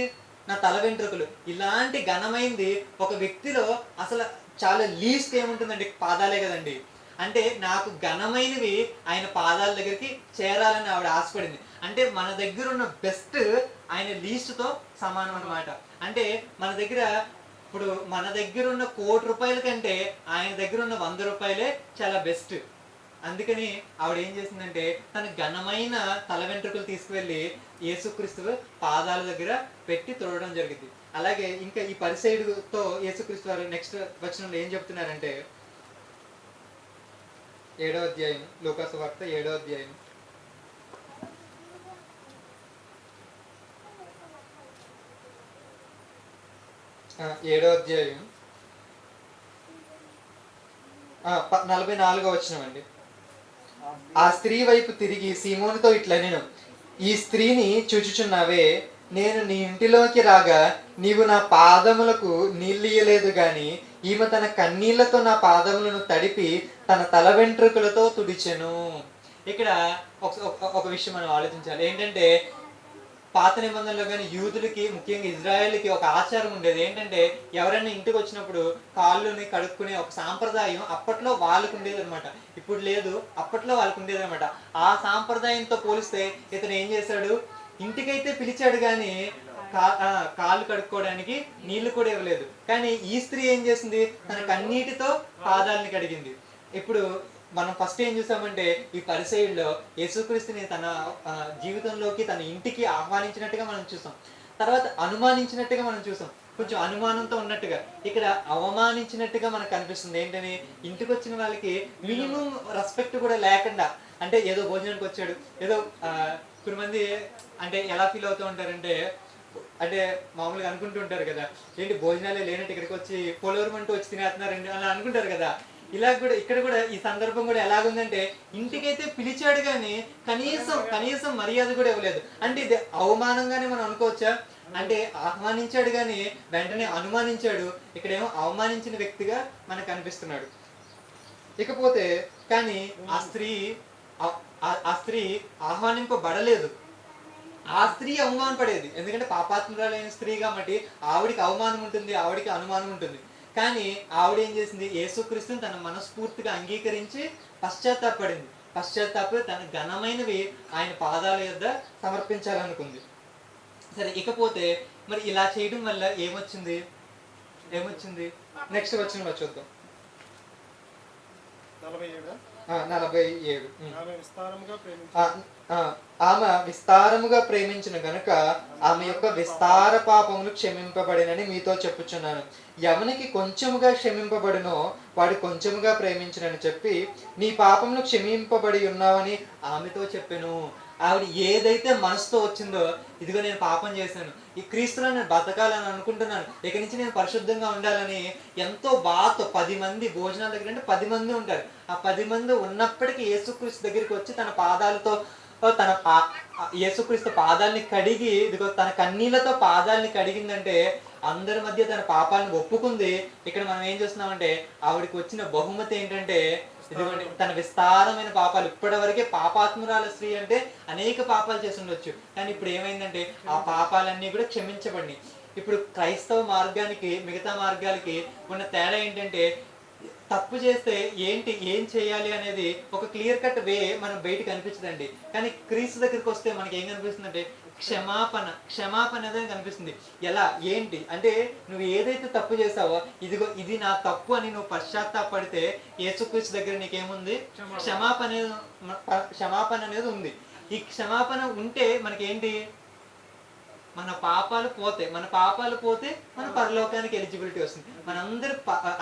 Speaker 1: నా తల వెంట్రుకలు. ఇలాంటి ఘనమైంది ఒక వ్యక్తిలో అసలు చాలా లీస్ట్ ఏముంటుందండి, పాదాలే కదండి. అంటే నాకు ఘనమైనవి ఆయన పాదాల దగ్గరికి చేరాలని ఆవిడ ఆశపడింది. అంటే మన దగ్గర ఉన్న బెస్ట్ ఆయన లీస్ట్తో సమానం అనమాట. అంటే మన దగ్గర ఇప్పుడు మన దగ్గర ఉన్న ₹1,00,00,000 కంటే ఆయన దగ్గర ఉన్న ₹100 చాలా బెస్ట్. అందుకని ఆవిడ ఏం చేసిందంటే తన ఘనమైన తల వెంట్రుకలు తీసుకువెళ్ళి యేసుక్రీస్తు పాదాల దగ్గర పెట్టి తోడడం జరిగింది. అలాగే ఇంకా ఈ పరిసయ్యుడితో యేసుక్రీస్తు వారు నెక్స్ట్ వచనంలో ఏం చెప్తున్నారంటే 7వ అధ్యాయం, లూకాసు వార్త 7వ అధ్యాయం 7వ అధ్యాయం 44వ వచనం అండి. ఆ స్త్రీ వైపు తిరిగి సీమోనుతో ఇట్లనెను, ఈ స్త్రీని చూచుచున్నావే, నేను నీ ఇంటిలోకి రాగా నీవు నా పాదములకు నీళ్ళియ్యలేదు గాని ఈమె తన కన్నీళ్లతో నా పాదములను తడిపి తన తల వెంట్రుకలతో తుడిచెను. ఇక్కడ ఒక విషయం మనం ఆలోచించాలి. ఏంటంటే పాత నిబంధనలో కానీ యూదులకి, ముఖ్యంగా ఇజ్రాయేల్కి ఒక ఆచారం ఉండేది. ఏంటంటే ఎవరైనా ఇంటికి వచ్చినప్పుడు కాళ్ళుని కడుక్కునే ఒక సాంప్రదాయం అప్పట్లో వాళ్ళకు ఉండేది అనమాట. ఇప్పుడు లేదు, అప్పట్లో వాళ్ళకు ఉండేది అనమాట. ఆ సాంప్రదాయంతో పోలిస్తే ఇతను ఏం చేశాడు, ఇంటికైతే పిలిచాడు కానీ కాళ్ళు కడుక్కోవడానికి నీళ్లు కూడా ఇవ్వలేదు. కానీ ఈ స్త్రీ ఏం చేసింది, తన కన్నీటితో పాదాలని కడిగింది. ఇప్పుడు మనం ఫస్ట్ ఏం చూసామంటే ఈ పరిసయ్యుల్లో యేసుక్రీస్తుని తన జీవితంలోకి, తన ఇంటికి ఆహ్వానించినట్టుగా మనం చూసాం. తర్వాత అనుమానించినట్టుగా మనం చూసాం, కొంచెం అనుమానంతో ఉన్నట్టుగా. ఇక్కడ అవమానించినట్టుగా మనకు కనిపిస్తుంది. ఏంటని, ఇంటికి వచ్చిన వాళ్ళకి మినిమం రెస్పెక్ట్ కూడా లేకుండా, అంటే ఏదో భోజనానికి వచ్చాడు, ఏదో కొంతమంది అంటే ఎలా ఫీల్ అవుతూ ఉంటారంటే, అంటే మామూలుగా అనుకుంటూ ఉంటారు కదా, ఏంటి భోజనాలే లేనట్టు ఇక్కడికి వచ్చి పోలవరమంటూ వచ్చి తినేస్తున్నారండి అలా అనుకుంటారు కదా. ఇలా కూడా ఇక్కడ కూడా ఈ సందర్భం కూడా ఎలాగుందంటే, ఇంటికైతే పిలిచాడు కానీ కనీసం మర్యాద కూడా ఇవ్వలేదు. అంటే ఇది అవమానంగానే మనం అనుకోవచ్చా? అంటే ఆహ్వానించాడు కానీ వెంటనే అనుమానించాడు. ఇక్కడేమో అవమానించిన వ్యక్తిగా మనకు కనిపిస్తున్నాడు. ఇకపోతే కానీ ఆ స్త్రీ ఆహ్వానింపబడలేదు. ఆ స్త్రీ అవమానపడేది. ఎందుకంటే పాపాత్మురాలైన స్త్రీ కాబట్టి ఆవిడికి అవమానం ఉంటుంది, ఆవిడికి అనుమానం ఉంటుంది. కానీ ఆవిడ ఏం చేసింది, యేసుక్రీస్తుని తన మనస్ఫూర్తిగా అంగీకరించి పశ్చాత్తాపడి తన ఘనమైనవి ఆయన పాదాల యొద్ద సమర్పించాలనుకుంది. సరే, ఇకపోతే మరి ఇలా చేయడం వల్ల ఏమొచ్చింది నెక్స్ట్ వచ్చిన చూద్దాం. 47. ఆమె విస్తారముగా ప్రేమించిన గనుక ఆమె యొక్క విస్తార పాపములు క్షమింపబడినని మీతో చెప్పుచున్నాను. ఎవనికి కొంచెముగా క్షమింపబడినో వాడు కొంచెముగా ప్రేమించునని చెప్పి నీ పాపములు క్షమింపబడి ఉన్నావని ఆమెతో చెప్పెను. ఆవిడ ఏదైతే మనసుతో వచ్చిందో, ఇదిగో నేను పాపం చేశాను, ఈ క్రీస్తులో నేను బతకాలని అనుకుంటున్నాను, ఇక నుంచి నేను పరిశుద్ధంగా ఉండాలని ఎంతో బాధతో 10 మంది భోజనాల దగ్గర, అంటే 10 మంది ఉంటారు, ఆ 10 మంది ఉన్నప్పటికీ యేసుక్రీస్తు దగ్గరికి వచ్చి తన పాదాలతో తన యేసుక్రీస్తు పాదాలని కడిగి, ఇదిగో తన కన్నీళ్లతో పాదాలని కడిగిందంటే అందరి మధ్య తన పాపాలను ఒప్పుకుంది. ఇక్కడ మనం ఏం చేస్తున్నామంటే ఆవిడకి వచ్చిన బహుమతి ఏంటంటే, ఇదిగోండి తన విస్తారమైన పాపాలు. ఇప్పటి వరకే పాపాత్మురాల స్త్రీ అంటే అనేక పాపాలు చేసి ఉండొచ్చు, కానీ ఇప్పుడు ఏమైందంటే ఆ పాపాలన్నీ కూడా క్షమించబడినాయి. ఇప్పుడు క్రైస్తవ మార్గానికి మిగతా మార్గాలకి ఉన్న తేడా ఏంటంటే, తప్పు చేస్తే ఏం చేయాలి అనేది ఒక క్లియర్ కట్ వే మనం బయటకు కనిపించదండి. కానీ క్రీస్తు దగ్గరికి వస్తే మనకి ఏం కనిపిస్తుంది అంటే క్షమాపణ అనేది కనిపిస్తుంది. ఎలా ఏంటి అంటే, నువ్వు ఏదైతే తప్పు చేసావో, ఇదిగో ఇది నా తప్పు అని నువ్వు పశ్చాత్తాపడితే యేసుక్రీస్తు దగ్గర నీకేముంది, క్షమాపణ అనేది ఉంది. ఈ క్షమాపణ ఉంటే మనకేంటి, మన పాపాలు పోతే మన పరలోకానికి ఎలిజిబిలిటీ వస్తుంది. మనందరి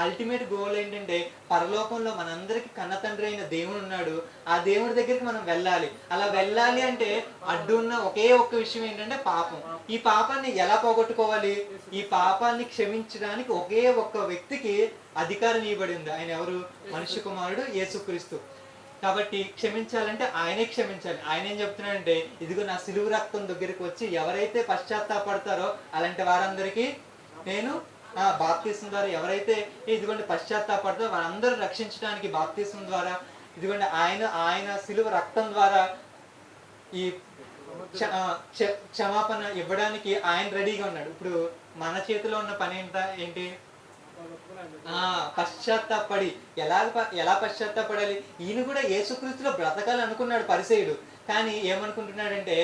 Speaker 1: అల్టిమేట్ గోల్ ఏంటంటే, పరలోకంలో మనందరికి కన్న తండ్రి అయిన దేవుడు ఉన్నాడు, ఆ దేవుడి దగ్గరికి మనం వెళ్ళాలి. అలా వెళ్ళాలి అంటే అడ్డున్న ఒకే ఒక్క విషయం ఏంటంటే పాపం. ఈ పాపాన్ని ఎలా పోగొట్టుకోవాలి, ఈ పాపాన్ని క్షమించడానికి ఒకే ఒక్క వ్యక్తికి అధికారం ఇవ్వబడి ఉంది. ఆయన ఎవరు, మనుష్య కుమారుడు యేసుక్రీస్తు. కాబట్టి క్షమించాలంటే ఆయనే క్షమించాలి. ఆయన ఏం చెప్తున్నాడంటే, ఇదిగో నా సిలువ రక్తం దగ్గరికి వచ్చి ఎవరైతే పశ్చాత్తాపడతారో అలాంటి వారందరికీ నేను బాప్తిస్మం ద్వారా ఎవరైతే ఇదిగోండి పశ్చాత్తాపడతారో వారందరూ రక్షించడానికి బాప్తిస్మం ద్వారా ఇదిగోండి ఆయన ఆయన సిలువ రక్తం ద్వారా ఈ క్షమాపణ ఇవ్వడానికి ఆయన రెడీగా ఉన్నాడు. ఇప్పుడు మన చేతిలో ఉన్న పని ఏంటి? పశ్చాత్తాపడి ఎలా పశ్చాత్తాపడాలి? ఈయన కూడా యేసుక్రీస్తులో బ్రతకాలి అనుకున్నాడు పరిసయ్యుడు. కానీ ఏమనుకుంటున్నాడంటే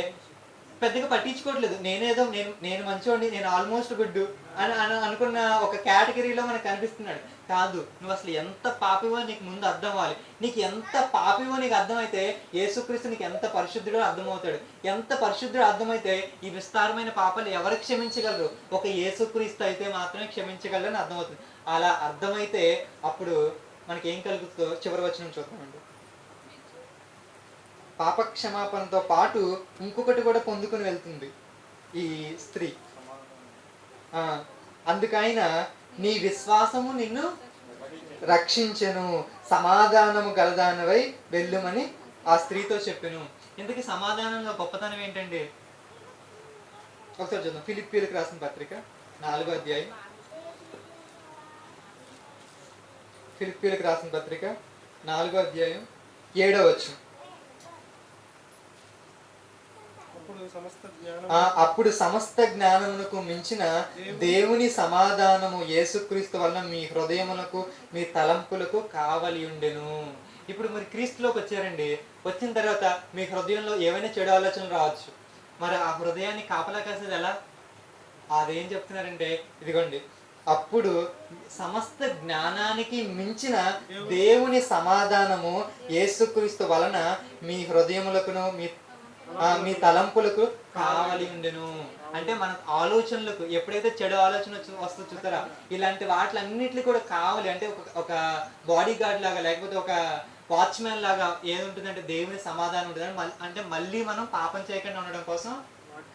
Speaker 1: పెద్దగా పట్టించుకోవట్లేదు. నేను మంచోడిని, నేను ఆల్మోస్ట్ గుడ్ అని అనుకున్న ఒక కేటగిరీలో మనకు కనిపిస్తున్నాడు. కాదు, నువ్వు అసలు ఎంత పాపివో నీకు ముందు అర్థం అవ్వాలి. నీకు ఎంత పాపివో నీకు అర్థమైతే యేసుక్రీస్తు నీకు ఎంత పరిశుద్ధుడో అర్థమవుతాడు. ఎంత పరిశుద్ధుడో అర్థమైతే ఈ విస్తారమైన పాపాలు ఎవరు క్షమించగలరు? ఒక యేసుక్రీస్తు అయితే మాత్రమే క్షమించగలరని అర్థమవుతుంది. అలా అర్థమైతే అప్పుడు మనకి ఏం కలుగుతుందో చివరి వచనం చూద్దామండి. పాప క్షమాపణతో పాటు ఇంకొకటి కూడా పొందుకుని వెళ్తుంది ఈ స్త్రీ. అందుకైన నీ విశ్వాసము నిన్ను రక్షించెను, సమాధానము గలదానవై వెళ్ళుమని ఆ స్త్రీతో చెప్పెను. ఇంతకీ సమాధానంలో గొప్పతనం ఏంటండి? ఒకసారి చూద్దాం. ఫిలిప్పీలకు రాసిన పత్రిక 4వ అధ్యాయం. ఫిలిప్పీలకు రాసిన పత్రిక 4వ అధ్యాయం 7వ వచనం. అప్పుడు సమస్త జ్ఞానమునకు మించిన దేవుని సమాధానము యేసుక్రీస్తు వలన మీ హృదయములకు మీ తలంపులకు కావలి ఉండెను. ఇప్పుడు మరి క్రీస్తులోకి వచ్చారండి. వచ్చిన తర్వాత మీ హృదయంలో ఏవైనా చెడు ఆలోచనలు రావచ్చు. మరి ఆ హృదయాన్ని కాపలా కాసేది ఎలా? అదేం చెప్తున్నారంటే ఇదిగోండి, అప్పుడు సమస్త జ్ఞానానికి మించిన దేవుని సమాధానము యేసుక్రీస్తు వలన మీ హృదయములకును మీ తలంపులకు కావలి ఉండెను. అంటే మన ఆలోచనలకు ఎప్పుడైతే చెడు ఆలోచన వస్తుందో చూస్తారా, ఇలాంటి వాటిలన్నిటికీ కూడా కావాలి. అంటే ఒక బాడీ గార్డ్ లాగా లేకపోతే ఒక వాచ్మెన్ లాగా ఏది ఉంటుందంటే దేవుని సమాధానం ఉంటుంది. అంటే మళ్ళీ మనం పాపం చేయకుండా ఉండడం కోసం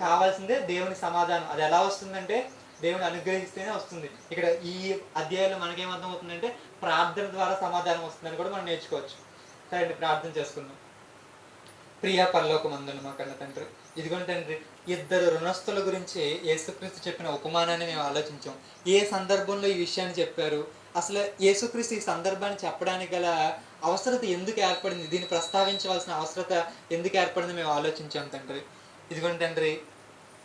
Speaker 1: కావాల్సిందే దేవుని సమాధానం. అది ఎలా వస్తుందంటే దేవుని అనుగ్రహిస్తేనే వస్తుంది. ఇక్కడ ఈ అధ్యాయంలో మనకేమర్థం అవుతుందంటే ప్రార్థన ద్వారా సమాధానం వస్తుందని కూడా మనం నేర్చుకోవచ్చు. సరే అండి, ప్రార్థన చేసుకుందాం. ప్రియ పరలోకమందున్న మా కన్న తండ్రి, ఇదిగోండి తండ్రి, ఇద్దరు రుణస్థుల గురించి యేసుక్రీస్తు చెప్పిన ఉపమానాన్ని మేము ఆలోచించాం. ఏ సందర్భంలో ఈ విషయాన్ని చెప్పారు, అసలు యేసుక్రీస్తు ఈ సందర్భాన్ని చెప్పడానికి గల అవసరత ఎందుకు ఏర్పడింది, దీన్ని ప్రస్తావించవలసిన అవసరత ఎందుకు ఏర్పడింది మేము ఆలోచించాం తండ్రి. ఇదిగోండి తండ్రి,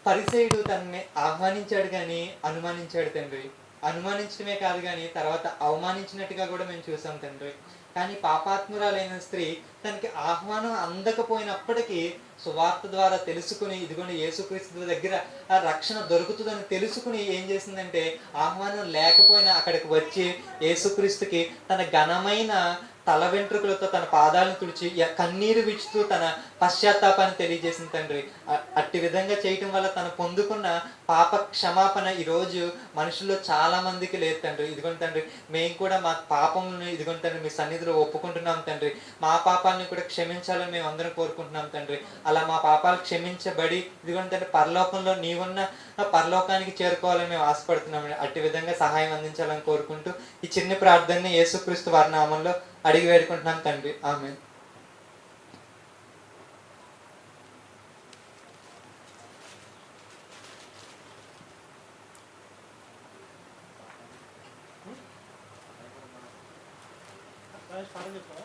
Speaker 1: పరిసయ్యుడు తనని ఆహ్వానించాడు కానీ అనుమానించాడు తండ్రి. అనుమానించడమే కాదు కానీ తర్వాత అవమానించినట్టుగా కూడా మేము చూసాం తండ్రి. కానీ పాపాత్మురాలైన స్త్రీ తనకి ఆహ్వానం అందకపోయినప్పటికీ సువార్త ద్వారా తెలుసుకుని ఇదిగోండి యేసుక్రీస్తు దగ్గర ఆ రక్షణ దొరుకుతుందని తెలుసుకుని ఏం చేసిందంటే ఆహ్వానం లేకపోయినా అక్కడికి వచ్చి యేసుక్రీస్తుకి తన ఘనమైన తల వెంట్రుకలతో తన పాదాలను తుడిచి కన్నీరు విడుచుతూ తన పశ్చాత్తాపాన్ని తెలియజేసింది తండ్రి. అట్టి విధంగా చేయటం వల్ల తను పొందుకున్న పాప క్షమాపణ ఈరోజు మనుషుల్లో చాలా మందికి లేదు తండ్రి. ఇదిగోండి తండ్రి, మేము కూడా మా పాపంను ఇదిగోండి తండ్రి మీ సన్నిధిలో ఒప్పుకుంటున్నాం తండ్రి. మా పాపాలను కూడా క్షమించాలని మేము అందరం కోరుకుంటున్నాం తండ్రి. అలా మా పాపాలు క్షమించబడి ఇదిగోండి తండ్రి పరలోకంలో నీవున్న పరలోకానికి చేరుకోవాలని మేము ఆశపడుతున్నాం. అట్టి విధంగా సహాయం అందించాలని కోరుకుంటూ ఈ చిన్న ప్రార్థనని యేసుక్రీస్తు వారి నామంలో అడిగి వేడుకుంటున్నాం తండ్రి. ఆమేన్.
Speaker 2: పాఠం చెప్తావా?